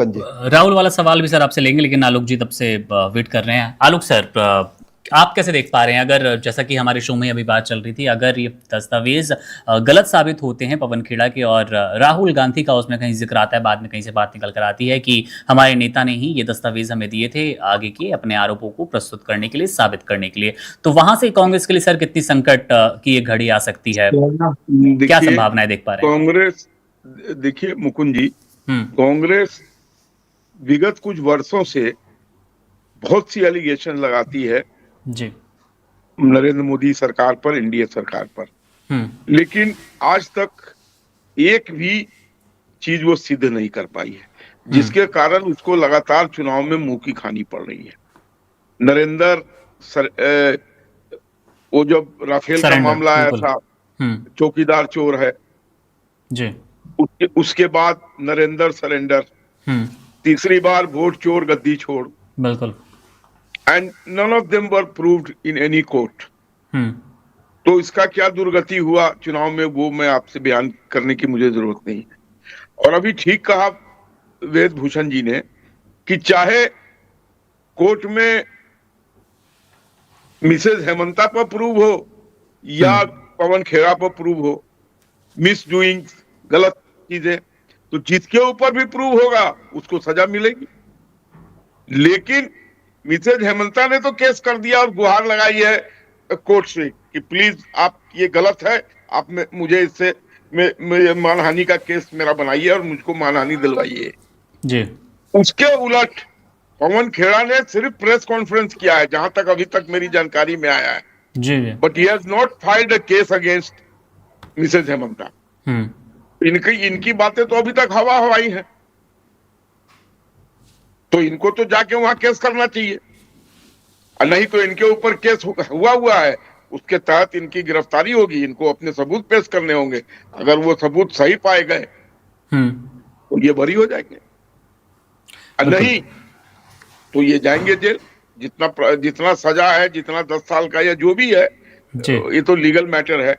राहुल वाला सवाल भी सर आपसे लेंगे, लेकिन आलोक जी तब से वेट कर रहे हैं। आलोक सर, आप कैसे देख पा रहे हैं, अगर जैसा कि हमारे शो में अभी बात चल रही थी, अगर ये दस्तावेज गलत साबित होते हैं पवन खेड़ा के, और राहुल गांधी का उसमें कहीं जिक्र आता है, बाद में कहीं से बात निकल कर आती है कि हमारे नेता ने ही ये दस्तावेज हमें दिए थे आगे के अपने आरोपों को प्रस्तुत करने के लिए, साबित करने के लिए, तो वहां से कांग्रेस के लिए सर कितनी संकट की ये घड़ी आ सकती है? क्या संभावनाएं देख पा रहे हैं कांग्रेस? देखिए मुकुंद जी, कांग्रेस विगत कुछ वर्षों से बहुत सी एलिगेशन लगाती है जी नरेंद्र मोदी सरकार पर, एनडीए सरकार पर, लेकिन आज तक एक भी चीज वो सिद्ध नहीं कर पाई है, जिसके कारण उसको लगातार चुनाव में मुंह की खानी पड़ रही है। नरेंद्र वो जब राफेल का मामला आया था, चौकीदार चोर है जी, उसके बाद नरेंद्र सरेंडर, तीसरी बार वोट चोर गद्दी छोड़, बिल्कुल, and none of them were proved in any court. तो इसका क्या दुर्गति हुआ चुनाव में, वो मैं आपसे बयान करने की मुझे जरूरत नहीं है। और अभी ठीक कहा वेद भूषण जी ने कि चाहे कोर्ट में मिसेज हेमंता पर प्रूव हो या पवन खेड़ा पर प्रूव हो, मिस डूइंग, गलत चीजें, तो जिसके ऊपर भी प्रूव होगा उसको सजा मिलेगी। लेकिन मिसेज हेमंता ने तो केस कर दिया और गुहार लगाई है कोर्ट से कि प्लीज आप ये गलत है, आप मुझे इससे मानहानि का केस मेरा बनाइए और मुझको मानहानि दिलवाइए जी। उसके उलट पवन खेड़ा ने सिर्फ प्रेस कॉन्फ्रेंस किया है, जहां तक अभी तक मेरी जानकारी में आया है जी। But he has not filed a case against Mrs Hemanta. इनकी बातें तो अभी तक हवा हवाई है, तो इनको तो जाके वहां केस करना चाहिए, और नहीं तो इनके ऊपर केस हुआ है, उसके तहत इनकी गिरफ्तारी होगी, इनको अपने सबूत पेश करने होंगे। अगर वो सबूत सही पाए गए तो ये बरी हो जाएंगे, और नहीं तो ये जाएंगे जेल। जितना सजा है, जितना 10 साल का या जो भी है, ये तो लीगल मैटर है।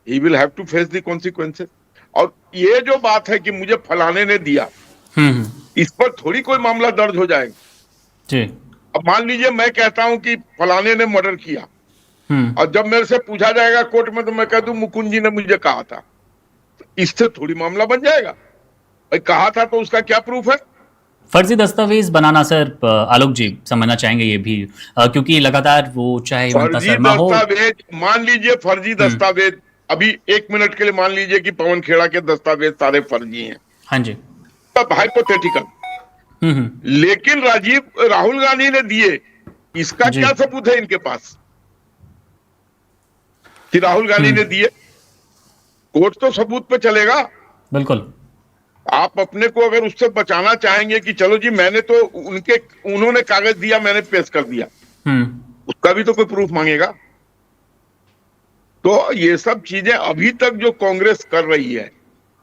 He will have to face the consequences. और ये जो बात है कि मुझे फलाने ने दिया, इस पर थोड़ी कोई मामला दर्ज हो जाएगा जी। अब मान लीजिए मैं कहता हूं कि फलाने ने मर्डर किया, और जब मेरे से पूछा जाएगा कोर्ट में तो मैं कह दूं मुकुंद जी ने मुझे कहा था, तो इससे थोड़ी मामला बन जाएगा। भाई कहा था तो उसका क्या प्रूफ है? फर्जी दस्तावेज बनाना सर, आलोक जी समझना चाहेंगे ये भी, क्योंकि लगातार वो चाहे हेमंता शर्मा हो, मान लीजिए फर्जी दस्तावेज, अभी 1 मिनट के लिए मान लीजिए कि पवन खेड़ा के दस्तावेज सारे फर्जी हैं, हाँ जी, तब हाइपोथेटिकल, लेकिन राहुल गांधी ने दिए, इसका क्या सबूत है इनके पास कि राहुल गांधी ने दिए? कोर्ट तो सबूत पे चलेगा। बिल्कुल। आप अपने को अगर उससे बचाना चाहेंगे कि चलो जी मैंने तो उन्होंने कागज दिया, मैंने पेश कर दिया, उसका भी तो कोई प्रूफ मांगेगा। तो ये सब चीजें अभी तक जो कांग्रेस कर रही है,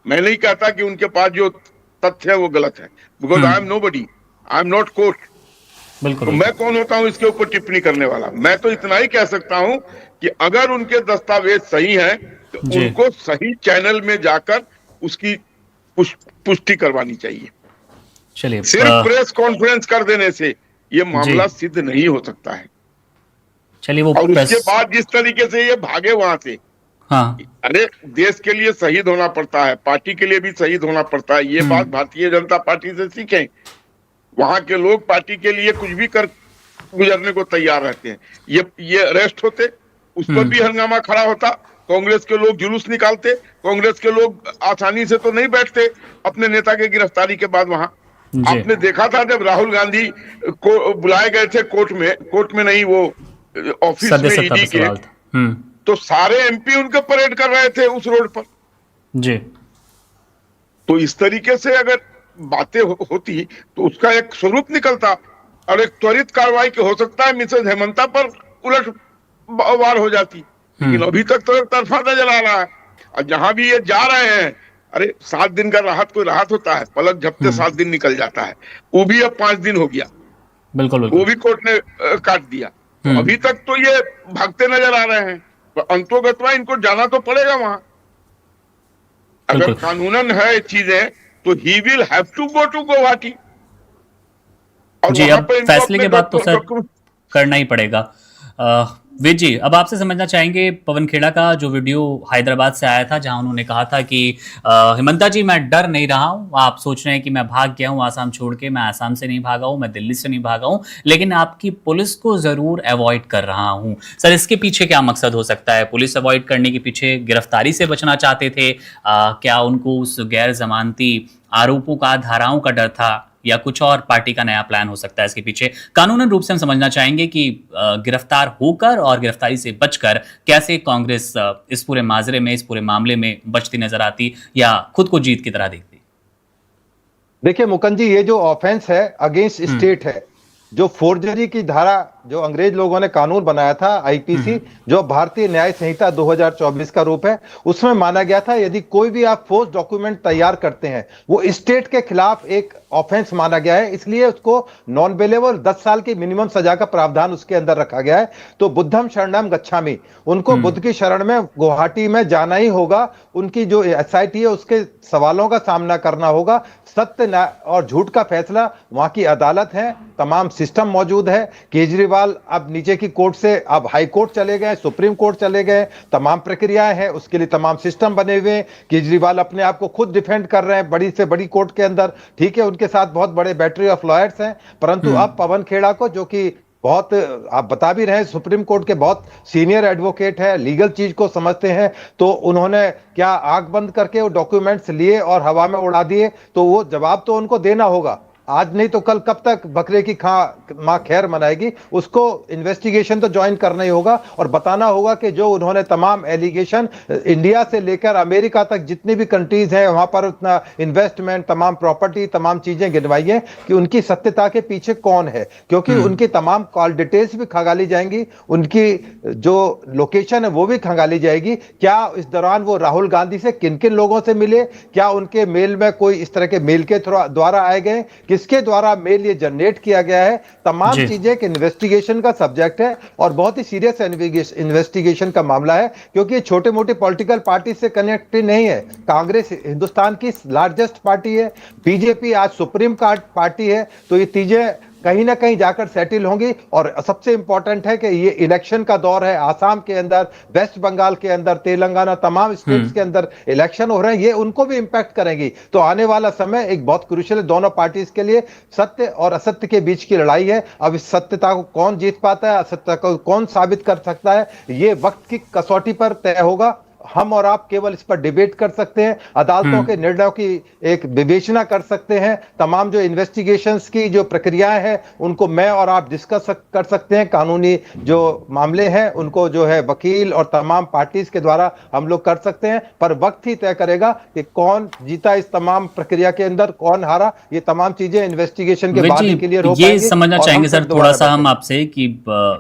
मैं नहीं कहता कि उनके पास जो तथ्य है वो गलत है, because I am nobody, I am not court. बिल्कुल। तो मैं कौन होता हूं इसके ऊपर टिप्पणी करने वाला? मैं तो इतना ही कह सकता हूं कि अगर उनके दस्तावेज सही हैं तो उनको सही चैनल में जाकर उसकी पुष्टि करवानी चाहिए। चलिए, सिर्फ प्रेस कॉन्फ्रेंस कर देने से ये मामला सिद्ध नहीं हो सकता है। चलिए, वो और उसके बाद जिस तरीके से ये भागे वहां से, हाँ, अरे देश के लिए शहीद होना पड़ता है, पार्टी के लिए भी शहीद होना पड़ता है, ये बात भारतीय जनता पार्टी से सीखें। वहां के लोग पार्टी के लिए कुछ भी कर गुजरने को तैयार रहते हैं। ये अरेस्ट होते, उस पर भी हंगामा खड़ा होता, कांग्रेस के लोग जुलूस निकालते, कांग्रेस के लोग आसानी से तो नहीं बैठते अपने नेता के गिरफ्तारी के बाद वहां। आपने देखा था जब राहुल गांधी को बुलाए गए थे कोर्ट में नहीं, वो ऑफिस में ईडी के, तो सारे एमपी उनके परेड कर रहे थे उस रोड पर जी। तो इस तरीके से अगर बातें होती तो उसका एक स्वरूप निकलता और एक त्वरित कार्रवाई हो सकता है मिसेज हेमंता पर उलट वार हो जाती, लेकिन अभी तक तो एक तरफा नजर आ रहा है। और जहां भी ये जा रहे हैं, अरे 7 दिन का राहत, कोई राहत होता है? पलक झपते 7 दिन निकल जाता है, वो भी अब 5 दिन हो गया। बिल्कुल। वो भी कोर्ट ने काट दिया। तो अभी तक तो ये भागते नजर आ रहे हैं, तो अंतोगत्वा इनको जाना तो पड़ेगा वहां। अगर कानूनन है चीजें तो he will have to go to Guwahati. जी, अब फैसले के बाद तो सर करना ही पड़ेगा। विज जी, अब आपसे समझना चाहेंगे पवन खेड़ा का जो वीडियो हैदराबाद से आया था, जहां उन्होंने कहा था कि हेमंता जी मैं डर नहीं रहा हूं, आप सोच रहे हैं कि मैं भाग गया हूं आसाम छोड़ के, मैं आसाम से नहीं भागा हूं, मैं दिल्ली से नहीं भागा हूं, लेकिन आपकी पुलिस को जरूर अवॉइड कर रहा हूं। सर, इसके पीछे क्या मकसद हो सकता है? पुलिस अवॉइड करने के पीछे गिरफ्तारी से बचना चाहते थे? क्या उनको उस गैर जमानती आरोपों का, धाराओं का डर था, या कुछ और पार्टी का नया प्लान हो सकता है इसके पीछे? कानूनन रूप से हम समझना चाहेंगे कि गिरफ्तार होकर और गिरफ्तारी से बचकर कैसे कांग्रेस इस पूरे माजरे में, इस पूरे मामले में बचती नजर आती, या खुद को जीत की तरह देखती? देखिए मुकुंद जी, ये जो ऑफेंस है अगेंस्ट स्टेट है, जो फोर्जरी की धारा जो अंग्रेज लोगों ने कानून बनाया था आईपीसी, जो भारतीय न्याय संहिता 2024 का रूप है, उसमें माना गया था यदि कोई भी आप फोर्स डॉक्यूमेंट तैयार करते हैं वो स्टेट के खिलाफ एक ऑफेंस माना गया है, इसलिए उसको नॉन बेलेबल 10 साल की मिनिमम सजा का प्रावधान उसके अंदर रखा गया है। तो बुद्धम शरणम गच्छामि, उनको बुद्ध की शरण में गुवाहाटी में जाना ही होगा, उनकी जो एसआईटी है उसके सवालों का सामना करना होगा, सत्य और झूठ का फैसला वहां की अदालत है, तमाम सिस्टम मौजूद है। केजरीवाल अब नीचे की कोर्ट से अब हाई कोर्ट चले गए, सुप्रीम कोर्ट चले गए, तमाम प्रक्रियाएं हैं, उसके लिए तमाम सिस्टम बने हुए हैं। केजरीवाल अपने आप को खुद डिफेंड कर रहे हैं बड़ी से बड़ी कोर्ट के अंदर, ठीक है, उनके साथ बहुत बड़े बैटरी ऑफ लॉयर्स हैं, परंतु अब पवन खेड़ा को, जो कि बहुत आप बता भी रहे हैं सुप्रीम कोर्ट के बहुत सीनियर एडवोकेट है, लीगल चीज को समझते हैं, तो उन्होंने क्या आंख बंद करके वो डॉक्यूमेंट्स लिए और हवा में उड़ा दिए? तो वो जवाब तो उनको देना होगा। आज नहीं तो कल कब तक बकरे की माँ खैर मनाएगी। उसको इन्वेस्टिगेशन तो ज्वाइन करना ही होगा और बताना होगा कि जो उन्होंने तमाम एलिगेशन इंडिया से लेकर अमेरिका तक जितनी भी कंट्रीज हैं वहां पर उतना इन्वेस्टमेंट, तमाम प्रॉपर्टी, तमाम चीजें गिनवाई हैं कि उनकी सत्यता के पीछे कौन है, क्योंकि उनकी तमाम कॉल डिटेल्स भी खंगाली जाएंगी, उनकी जो लोकेशन है वो भी खंगाली जाएगी। क्या इस दौरान वो राहुल गांधी से किन किन लोगों से मिले, क्या उनके मेल में कोई इस तरह के मेल के द्वारा आए गए, किसके द्वारा मेल ये जनरेट किया गया है, तमाम चीजें कि इन्वेस्टिगेशन का सब्जेक्ट है और बहुत ही सीरियस इन्वेस्टिगेशन का मामला है, क्योंकि छोटे मोटे पॉलिटिकल पार्टी से कनेक्टेड नहीं है। कांग्रेस हिंदुस्तान की लार्जेस्ट पार्टी है, बीजेपी आज सुप्रीम पार्टी है, तो ये चीजें कहीं ना कहीं जाकर सेटल होंगी। और सबसे इंपॉर्टेंट है कि ये इलेक्शन का दौर है, आसाम के अंदर, वेस्ट बंगाल के अंदर, तेलंगाना, तमाम स्टेट्स के अंदर इलेक्शन हो रहे हैं, ये उनको भी इंपैक्ट करेंगी। तो आने वाला समय एक बहुत क्रूशियल है दोनों पार्टीज के लिए। सत्य और असत्य के बीच की लड़ाई है। अब इस सत्यता को कौन जीत पाता है, असत्य को कौन साबित कर सकता है, ये वक्त की कसौटी पर तय होगा। हम और आप केवल इस पर डिबेट कर सकते हैं, अदालतों के निर्णयों की एक विवेचना कर सकते हैं, तमाम जो इन्वेस्टिगेशंस की जो प्रक्रियाएं हैं उनको मैं और आप डिस्कस कर सकते हैं, कानूनी जो मामले हैं उनको जो है वकील और तमाम पार्टीज के द्वारा हम लोग कर सकते हैं, पर वक्त ही तय करेगा कि कौन जीता इस तमाम प्रक्रिया के अंदर, कौन हारा। ये तमाम चीजें इन्वेस्टिगेशन के बाद ही क्लियर हो पाएंगी। ये समझना चाहेंगे सर थोड़ा सा हम आपसे कि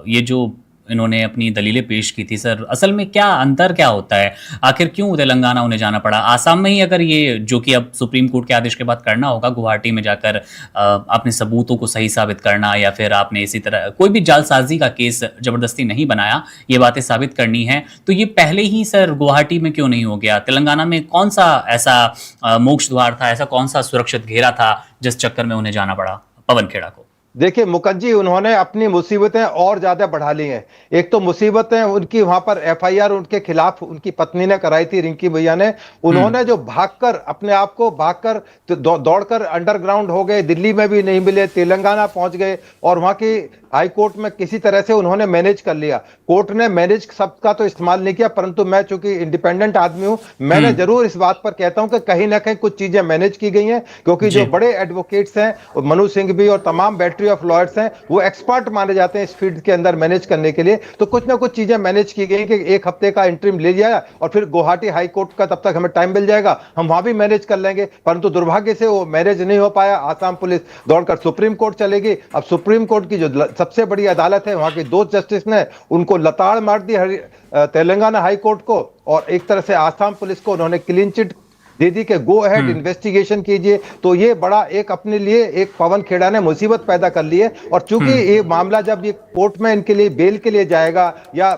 ये जो इन्होंने अपनी दलीलें पेश की थी सर, असल में क्या अंतर क्या होता है, आखिर क्यों तेलंगाना उन्हें जाना पड़ा? आसाम में ही अगर ये जो कि अब सुप्रीम कोर्ट के आदेश के बाद करना होगा, गुवाहाटी में जाकर अपने सबूतों को सही साबित करना, या फिर आपने इसी तरह कोई भी जालसाजी का केस जबरदस्ती नहीं बनाया, ये बातें साबित करनी है, तो ये पहले ही सर गुवाहाटी में क्यों नहीं हो गया? तेलंगाना में कौन सा ऐसा मोक्ष द्वार था, ऐसा कौन सा सुरक्षित घेरा था जिस चक्कर में उन्हें जाना पड़ा पवन खेड़ा को? देखिए मुकज्जी, उन्होंने अपनी मुसीबतें और ज्यादा बढ़ा ली हैं। एक तो मुसीबतें उनकी वहां पर एफआईआर उनके खिलाफ उनकी पत्नी ने कराई थी, रिंकी भैया ने। उन्होंने जो भागकर अपने आप को भागकर दौड़कर अंडरग्राउंड हो गए, दिल्ली में भी नहीं मिले, तेलंगाना पहुंच गए और वहां की हाई कोर्ट में किसी तरह से उन्होंने मैनेज कर लिया। कोर्ट ने मैनेज सबका तो इस्तेमाल नहीं किया, परंतु मैं चूंकि इंडिपेंडेंट आदमी हूं, मैंने जरूर इस बात पर कहता हूं कि कहीं ना कहीं कुछ चीजें मैनेज की गई हैं, क्योंकि जो बड़े एडवोकेट्स हैं, मनु सिंह भी और तमाम बैटरी ऑफ लॉयर्स हैं, वो एक्सपर्ट माने जाते हैं इस फील्ड के अंदर मैनेज करने के लिए। तो कुछ ना कुछ चीजें मैनेज की गई कि एक हफ्ते का इंटरिम ले लिया और फिर गुवाहाटी हाई कोर्ट का तब तक हमें टाइम मिल जाएगा, हम वहां भी मैनेज कर लेंगे। परंतु दुर्भाग्य से वो मैनेज नहीं हो पाया। आसाम पुलिस दौड़कर सुप्रीम कोर्ट चलेगी। अब सुप्रीम कोर्ट की जो सबसे बड़ी अदालत है, वहां के 2 जस्टिस ने उनको लताड़ मार दी तेलंगाना हाई कोर्ट को, और एक तरह से आसाम पुलिस को उन्होंने क्लीन चिट दे दी कि गो अहेड इन्वेस्टिगेशन कीजिए। तो ये बड़ा एक अपने लिए एक पवन खेड़ा ने मुसीबत पैदा कर ली है। और चूंकि ये मामला जब ये कोर्ट में इनके लिए बेल के लिए जाएगा या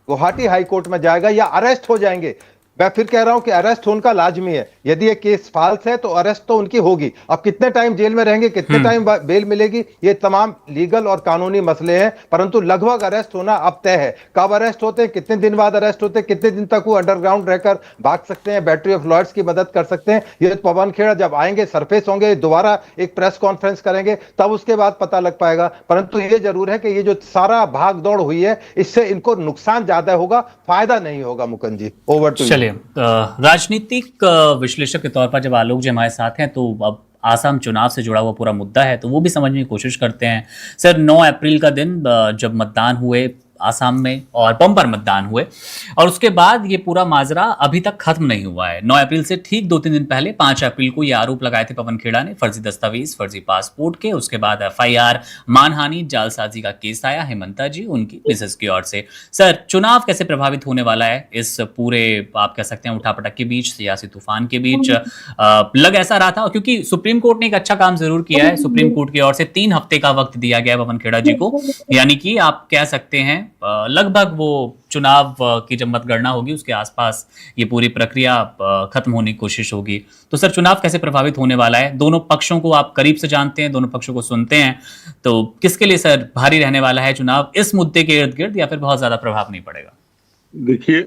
गुवाहाटी हाई कोर्ट में जाएगा या अरेस्ट हो जाएंगे, मैं फिर कह रहा हूं कि अरेस्ट उनका लाजमी है। यदि ये केस फाल्स है तो अरेस्ट तो उनकी होगी। अब कितने टाइम जेल में रहेंगे, कितने टाइम बेल मिलेगी, ये तमाम लीगल और कानूनी मसले हैं, परंतु लगभग अरेस्ट होना अब तय है। कब अरेस्ट होते हैं, कितने दिन बाद अरेस्ट होते हैं, कितने दिन तक वो अंडरग्राउंड रहकर भाग सकते हैं, बैटरी ऑफ लॉयर्स की मदद कर सकते हैं, ये पवन खेड़ा जब आएंगे, सरफेस होंगे, दोबारा एक प्रेस कॉन्फ्रेंस करेंगे, तब उसके बाद पता लग पाएगा। परंतु ये जरूर है कि ये जो सारा भाग दौड़ हुई है, इससे इनको नुकसान ज्यादा होगा, फायदा नहीं होगा। मुकुंद जी, ओवर टू यू। राजनीतिक विश्लेषक के तौर पर जब आलोक जी हमारे साथ हैं, तो अब आसाम चुनाव से जुड़ा हुआ पूरा मुद्दा है, तो वो भी समझने की कोशिश करते हैं। सर, 9 अप्रैल का दिन जब मतदान हुए आसाम में और बम्पर मतदान हुए, और उसके बाद ये पूरा माजरा अभी तक खत्म नहीं हुआ है। 9 अप्रैल से ठीक 2-3 दिन पहले 5 अप्रैल को ये आरोप लगाए थे पवन खेड़ा ने, फर्जी दस्तावेज, फर्जी पासपोर्ट के। उसके बाद एफआईआर, मानहानि, जालसाजी का केस आया हेमंता जी उनकी मिसेस की ओर से। सर, चुनाव कैसे प्रभावित होने वाला है इस पूरे, आप कह सकते हैं, उठापटक के बीच, सियासी तूफान के बीच? लग ऐसा रहा था, क्योंकि सुप्रीम कोर्ट ने एक अच्छा काम जरूर किया है। सुप्रीम कोर्ट की ओर से 3 हफ्ते का वक्त दिया गया है पवन खेड़ा जी को, यानी कि आप कह सकते हैं लगभग वो चुनाव की जब मतगणना होगी उसके आसपास ये पूरी प्रक्रिया खत्म होने की कोशिश होगी। तो सर, चुनाव कैसे प्रभावित होने वाला है? दोनों पक्षों को आप करीब से जानते हैं, दोनों पक्षों को सुनते हैं, तो किसके लिए सर भारी रहने वाला है चुनाव इस मुद्दे के इर्द गिर्द, या फिर बहुत ज्यादा प्रभाव नहीं पड़ेगा? देखिए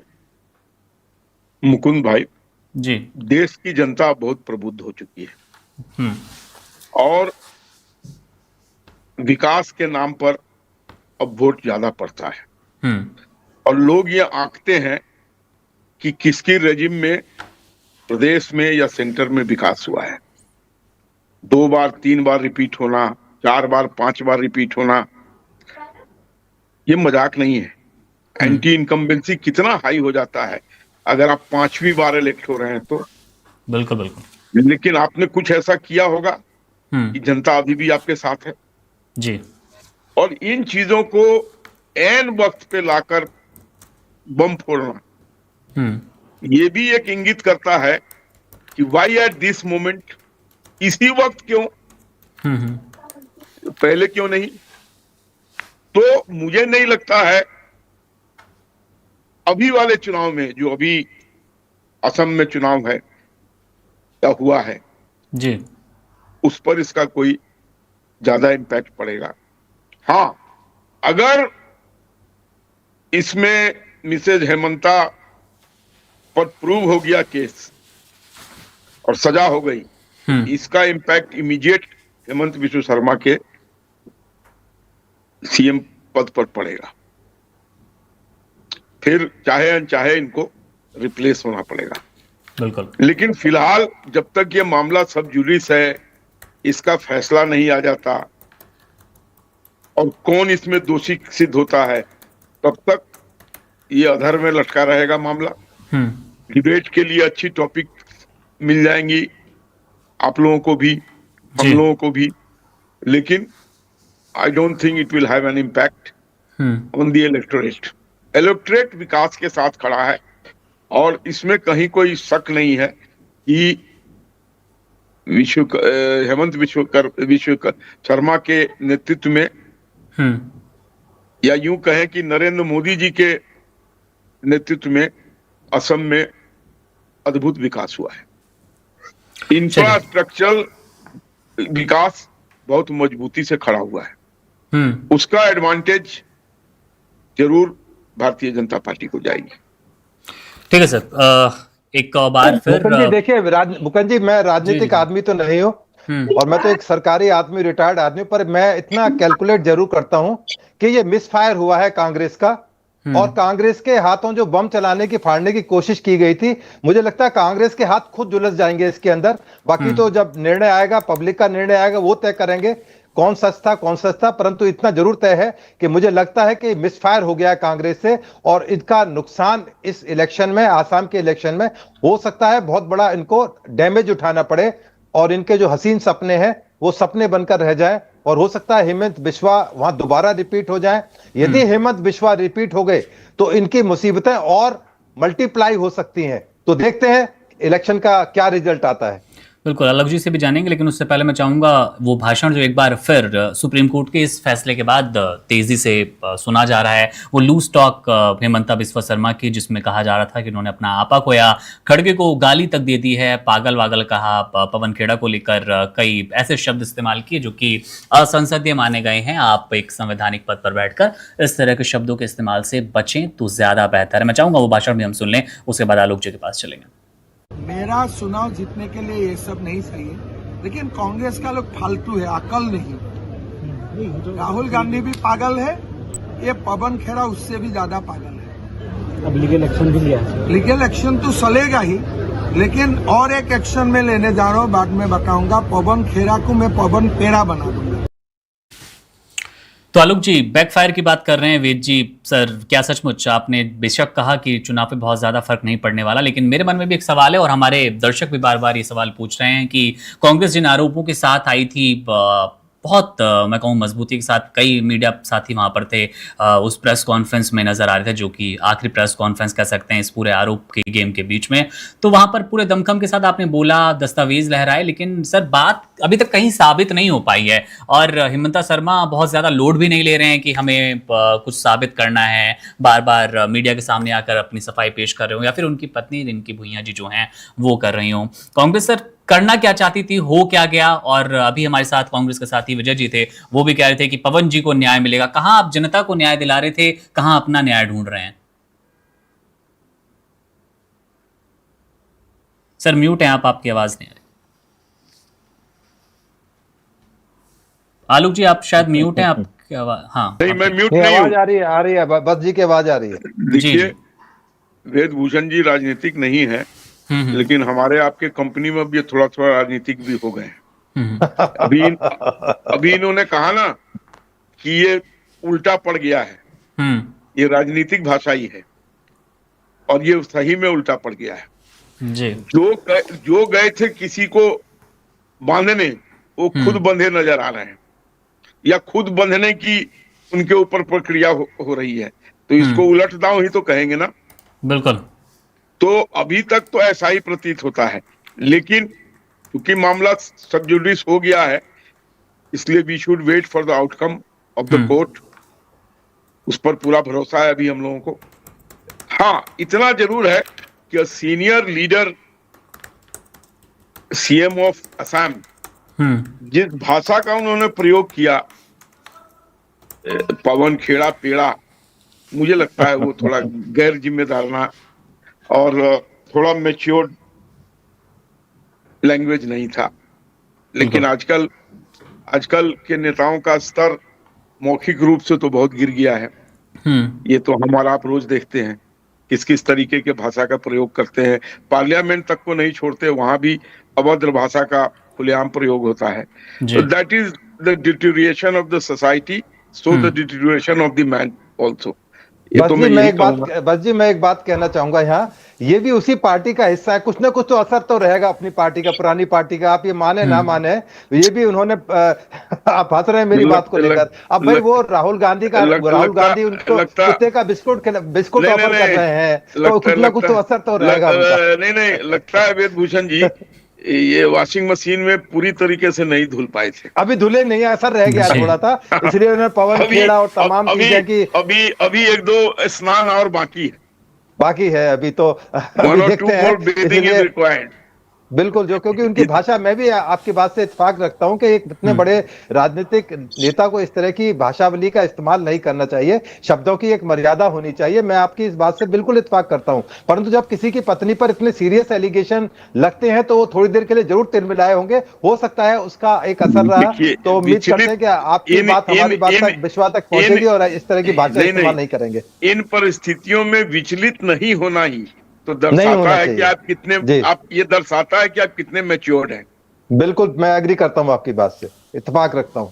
मुकुंद भाई जी, देश की जनता बहुत प्रबुद्ध हो चुकी है और विकास के नाम पर अब वोट ज्यादा पड़ता है और लोग ये आंकते हैं कि किसकी रेजिम में, प्रदेश में या सेंटर में विकास हुआ है। 2 बार 3 बार रिपीट होना, 4 बार 5 बार रिपीट होना, ये मजाक नहीं है। एंटी इनकम्बेंसी कितना हाई हो जाता है अगर आप 5वीं बार इलेक्ट हो रहे हैं तो। बिल्कुल बिल्कुल। लेकिन आपने कुछ ऐसा किया होगा कि जनता अभी भी आपके साथ है जी। और इन चीजों को ऐन वक्त पे लाकर बम फोड़ना ये भी एक इंगित करता है कि वाई एट दिस मोमेंट, इसी वक्त क्यों, पहले क्यों नहीं। तो मुझे नहीं लगता है अभी वाले चुनाव में, जो अभी असम में चुनाव है या हुआ है जी, उस पर इसका कोई ज्यादा इम्पैक्ट पड़ेगा। हाँ, अगर इसमें मिसेज हेमंता पर प्रूव हो गया केस और सजा हो गई, इसका इम्पैक्ट इमीडिएट हेमंत बिश्व शर्मा के सीएम पद पर पड़ेगा। फिर चाहे अनचाहे इनको रिप्लेस होना पड़ेगा। बिल्कुल। लेकिन फिलहाल जब तक ये मामला सब जुडिस है, इसका फैसला नहीं आ जाता और कौन इसमें दोषी सिद्ध होता है, तब तक ये अधर में लटका रहेगा मामला। डिबेट के लिए अच्छी टॉपिक मिल जाएंगी आप लोगों को भी, हम लोगों को भी, लेकिन I don't think it will have an impact on the electorate. Electorate विकास के साथ खड़ा है और इसमें कहीं कोई शक नहीं है कि हेमंत विश्व शर्मा के नेतृत्व में या यूं कहें कि नरेंद्र मोदी जी के नेतृत्व में असम में अद्भुत विकास हुआ है। इंफ्रास्ट्रक्चरल विकास बहुत मजबूती से खड़ा हुआ है। उसका एडवांटेज जरूर भारतीय जनता पार्टी को जाएगी। ठीक है सर, एक बार फिर मुकुंद जी देखिए, मुकुंद जी मैं राजनीतिक आदमी तो नहीं हूँ और मैं तो एक सरकारी आदमी, रिटायर्ड आदमी, पर मैं इतना कैलकुलेट जरूर करता हूं कि ये मिसफायर हुआ है कांग्रेस का और कांग्रेस के हाथों जो बम चलाने की, फाड़ने की कोशिश की गई थी, मुझे लगता है कांग्रेस के हाथ खुद झुलस जाएंगे इसके अंदर। बाकी तो जब निर्णय आएगा, पब्लिक का निर्णय आएगा, वो तय करेंगे कौन सच था। परंतु इतना जरूर तय है कि मुझे लगता है कि मिसफायर हो गया है कांग्रेस से और इनका नुकसान इस इलेक्शन में, आसाम के इलेक्शन में हो सकता है बहुत बड़ा, इनको डैमेज उठाना पड़े और इनके जो हसीन सपने हैं वो सपने बनकर रह जाए और हो सकता है हेमंत बिश्वा वहां दोबारा रिपीट हो जाए। यदि हेमंत बिश्वा रिपीट हो गए तो इनकी मुसीबतें और मल्टीप्लाई हो सकती हैं। तो देखते हैं इलेक्शन का क्या रिजल्ट आता है। बिल्कुल, अलग जी से भी जानेंगे, लेकिन उससे पहले मैं चाहूंगा वो भाषण जो एक बार फिर सुप्रीम कोर्ट के इस फैसले के बाद तेजी से सुना जा रहा है, वो लूज टॉक हेमंता बिस्वा शर्मा की, जिसमें कहा जा रहा था कि उन्होंने अपना आपा खोया, खड़गे को गाली तक दे दी है, पागल वागल कहा, पवन खेड़ा को लेकर कई ऐसे शब्द इस्तेमाल किए जो कि असंसदीय माने गए हैं। आप एक संवैधानिक पद पर बैठकर इस तरह के शब्दों के इस्तेमाल से बचें तो ज्यादा बेहतर है। मैं चाहूंगा वो भाषण भी हम सुन लें, उसके बाद आलोक जी के पास चलेंगे। मेरा चुनाव जीतने के लिए ये सब नहीं सही है, लेकिन कांग्रेस का लोग फालतू है, अकल नहीं। राहुल गांधी भी पागल है, ये पवन खेड़ा उससे भी ज्यादा पागल है। अब लीगल एक्शन भी लिया है। लीगल एक्शन तो चलेगा ही, लेकिन और एक एक्शन में लेने जा रहा हूँ, बाद में बताऊंगा। पवन खेड़ा को मैं पवन पेड़ा बना दूंगा। तो आलोक जी, बैकफायर की बात कर रहे हैं वेद जी। सर, क्या सचमुच आपने बेशक कहा कि चुनाव पे बहुत ज्यादा फर्क नहीं पड़ने वाला, लेकिन मेरे मन में भी एक सवाल है और हमारे दर्शक भी बार बार ये सवाल पूछ रहे हैं कि कांग्रेस जिन आरोपों के साथ आई थी, बहुत मैं कहूँ मजबूती के साथ, कई मीडिया साथी वहां पर थे, उस प्रेस कॉन्फ्रेंस में नजर आ रहे थे, जो कि आखिरी प्रेस कॉन्फ्रेंस कह सकते हैं इस पूरे आरोप के गेम के बीच में। तो वहां पर पूरे दमखम के साथ आपने बोला, दस्तावेज लहराए, लेकिन सर बात अभी तक कहीं साबित नहीं हो पाई है और हेमंता शर्मा बहुत ज्यादा लोड भी नहीं ले रहे हैं कि हमें कुछ साबित करना है, बार बार मीडिया के सामने आकर अपनी सफाई पेश कर रहे हो, या फिर उनकी पत्नी रिंकी भुइयां जी जो हैं वो कर रही हो। कांग्रेस सर करना क्या चाहती थी, हो क्या गया? और अभी हमारे साथ कांग्रेस के साथी विजय जी थे, वो भी कह रहे थे कि पवन जी को न्याय मिलेगा। कहां आप जनता को न्याय दिला रहे थे, कहां अपना न्याय ढूंढ रहे हैं? सर म्यूट हैं आप, आपकी आवाज नहीं आ रही। आलोक जी आप शायद म्यूट हैं, आपकी आवाज। हाँ नहीं, मैं म्यूट नहीं हूं। आवाज आ रही है, बस जी की आवाज आ रही है। देखिए, वेद भूषण जी राजनीतिक नहीं है, लेकिन हमारे आपके कंपनी में भी थोड़ा थोड़ा राजनीतिक भी हो गए हैं। अभी इन्होंने कहा ना कि ये उल्टा पड़ गया है, ये राजनीतिक भाषा ही है और ये सही में उल्टा पड़ गया है जी। जो गए थे किसी को बांधने, वो खुद बंधे नजर आ रहे हैं या खुद बंधने की उनके ऊपर प्रक्रिया हो रही है, तो इसको उलट दांव ही तो कहेंगे ना। बिल्कुल। तो अभी तक तो ऐसा ही प्रतीत होता है, लेकिन क्योंकि मामला सब जुडिस हो गया है, इसलिए we should wait for the outcome of the court. उस पर पूरा भरोसा है अभी हम लोगों को। हाँ, इतना जरूर है कि senior leader CM of Assam, जिस भाषा का उन्होंने प्रयोग किया, पवन खेड़ा पेड़ा, मुझे लगता है वो थोड़ा गैर जिम्मेदाराना और थोड़ा मैच्योर्ड लैंग्वेज नहीं था। लेकिन आजकल के नेताओं का स्तर मौखिक रूप से तो बहुत गिर गया है। ये तो हमारा आप रोज देखते हैं किस किस तरीके के भाषा का प्रयोग करते हैं। पार्लियामेंट तक को नहीं छोड़ते, वहां भी अभद्र भाषा का खुलेआम प्रयोग होता है। So that is the deterioration of the society, so the deterioration of the man also. बस जी मैं एक बात कहना चाहूंगा यहाँ, ये भी उसी पार्टी का हिस्सा है, कुछ ना कुछ तो असर तो रहेगा अपनी पार्टी का, पुरानी पार्टी का, आप ये माने ना माने, ये भी उन्होंने आप हंस रहे हैं मेरी बात को लेकर। अब भाई वो राहुल गांधी उनको कुत्ते का बिस्कुट ऑफर कर रहे हैं, तो कुछ ना कुछ तो असर तो रहेगा। नहीं लगता है वेद भूषण जी, ये वॉशिंग मशीन में पूरी तरीके से नहीं धुल पाए थे, अभी धुले नहीं, असर रह गया थोड़ा था, इसलिए उन्होंने पवन खेड़ा और तमाम चीजें की। अभी एक दो स्नान और बाकी है अभी तो देखते हैं। बिल्कुल, जो क्योंकि उनकी भाषा, मैं भी आपकी बात से इत्तेफाक रखता हूं कि एक इतने बड़े राजनीतिक नेता को इस तरह की भाषावली का इस्तेमाल नहीं करना चाहिए, शब्दों की एक मर्यादा होनी चाहिए। मैं आपकी इस बात से बिल्कुल इत्तेफाक करता हूं, परंतु जब किसी की पत्नी पर इतने सीरियस एलिगेशन लगते हैं तो वो थोड़ी देर के लिए जरूर तिलमिलाए होंगे, हो सकता है उसका एक असर रहा। तो उम्मीद करते हैं कि आपकी बात हमारी बात तक, विश्वास तक पहुंचेगी और इस तरह की भाषा इस्तेमाल नहीं करेंगे। इन परिस्थितियों में विचलित नहीं होना ही तो दर्शाता है कि ये दर्शाता है कि आप कितने मैच्योर्ड हैं। बिल्कुल, मैं एग्री करता हूं आपकी बात से, इत्तेफाक रखता हूं।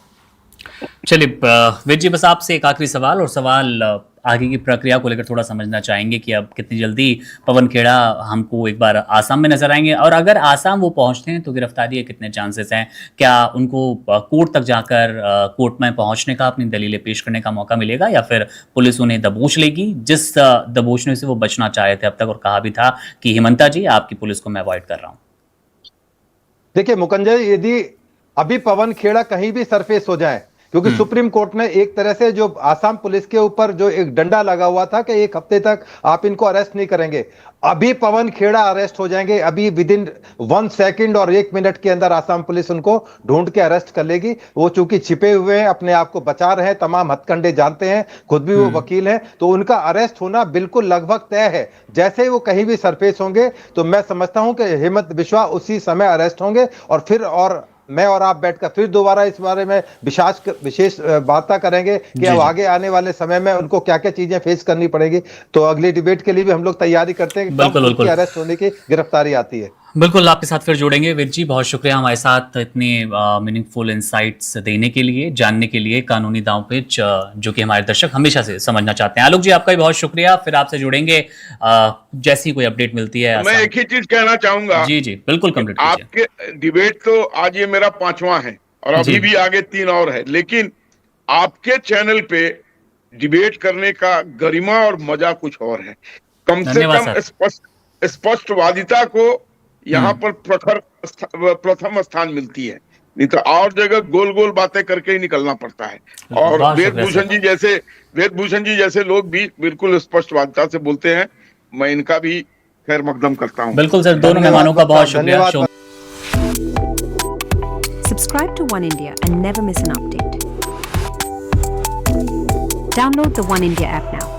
चलिए वेद जी, बस आपसे एक आखिरी सवाल, और सवाल आगे की प्रक्रिया को लेकर थोड़ा समझना चाहेंगे कि अब कितनी जल्दी पवन खेड़ा हमको एक बार आसाम में नजर आएंगे, और अगर आसाम वो पहुंचते हैं तो गिरफ्तारी के कितने चांसेस हैं? क्या उनको कोर्ट तक जाकर कोर्ट में पहुंचने का, अपनी दलीलें पेश करने का मौका मिलेगा, या फिर पुलिस उन्हें दबोच लेगी, जिस दबोचने से वो बचना चाहे थे अब तक, और कहा भी था कि हिमंता जी आपकी पुलिस को मैं अवॉइड कर रहा हूं? देखिए मुकंजय, यदि अभी पवन खेड़ा कहीं भी सरफेस हो जाए, क्योंकि सुप्रीम कोर्ट ने एक तरह से जो आसाम पुलिस के ऊपर जो एक डंडा लगा हुआ था कि 1 हफ्ते तक आप इनको अरेस्ट नहीं करेंगे, अभी पवन खेड़ा अरेस्ट हो जाएंगे, अभी विदिन 1 सेकंड और 1 मिनट के अंदर आसाम पुलिस उनको ढूंढ के अरेस्ट कर लेगी। वो चूंकि छिपे हुए हैं, अपने आप को बचा रहे हैं, तमाम हथकंडे जानते हैं, खुद भी वो वकील हैं, तो उनका अरेस्ट होना बिल्कुल लगभग तय है। जैसे ही वो कहीं भी सरफेस होंगे तो मैं समझता हूं कि हेमंत बिश्वा उसी समय अरेस्ट होंगे, और फिर और मैं और आप बैठकर फिर दोबारा इस बारे में विशेष वार्ता करेंगे कि अब आगे आने वाले समय में उनको क्या क्या चीजें फेस करनी पड़ेगी। तो अगली डिबेट के लिए भी हम लोग तैयारी करते हैं, बिल्कुल अरेस्ट होने की, गिरफ्तारी आती है। बिल्कुल, आपके साथ फिर जुड़ेंगे। वीर जी, बहुत शुक्रिया हमारे साथ इतने मीनिंगफुल इंसाइट्स देने के लिए, जानने के लिए कानूनी दांव पेच जो कि हमारे दर्शक हमेशा से समझना चाहते हैं। आलोक जी, आपका भी बहुत शुक्रिया, फिर आपसे जुड़ेंगे जैसी कोई अपडेट मिलती है। मैं एक ही चीज कहना चाहूंगा। जी बिल्कुल, कंप्लीट कीजिए। आपके डिबेट तो आज ये मेरा 5वां है और अभी भी आगे 3 और है, लेकिन आपके चैनल पे डिबेट करने का गरिमा और मजा कुछ और है। कम से कम स्पष्टवादिता को यहाँ पर प्रथम स्थान मिलती है, नहीं तो और जगह गोल गोल बातें करके ही निकलना पड़ता है। और वेद भूषण जी जैसे लोग भी बिल्कुल स्पष्टवादिता से बोलते हैं, मैं इनका भी खैर मकदम करता हूँ। बिल्कुल सर, दोनों मेहमानों का बहुत शुक्रिया। Subscribe to One India and never miss an update. Download the One India app now.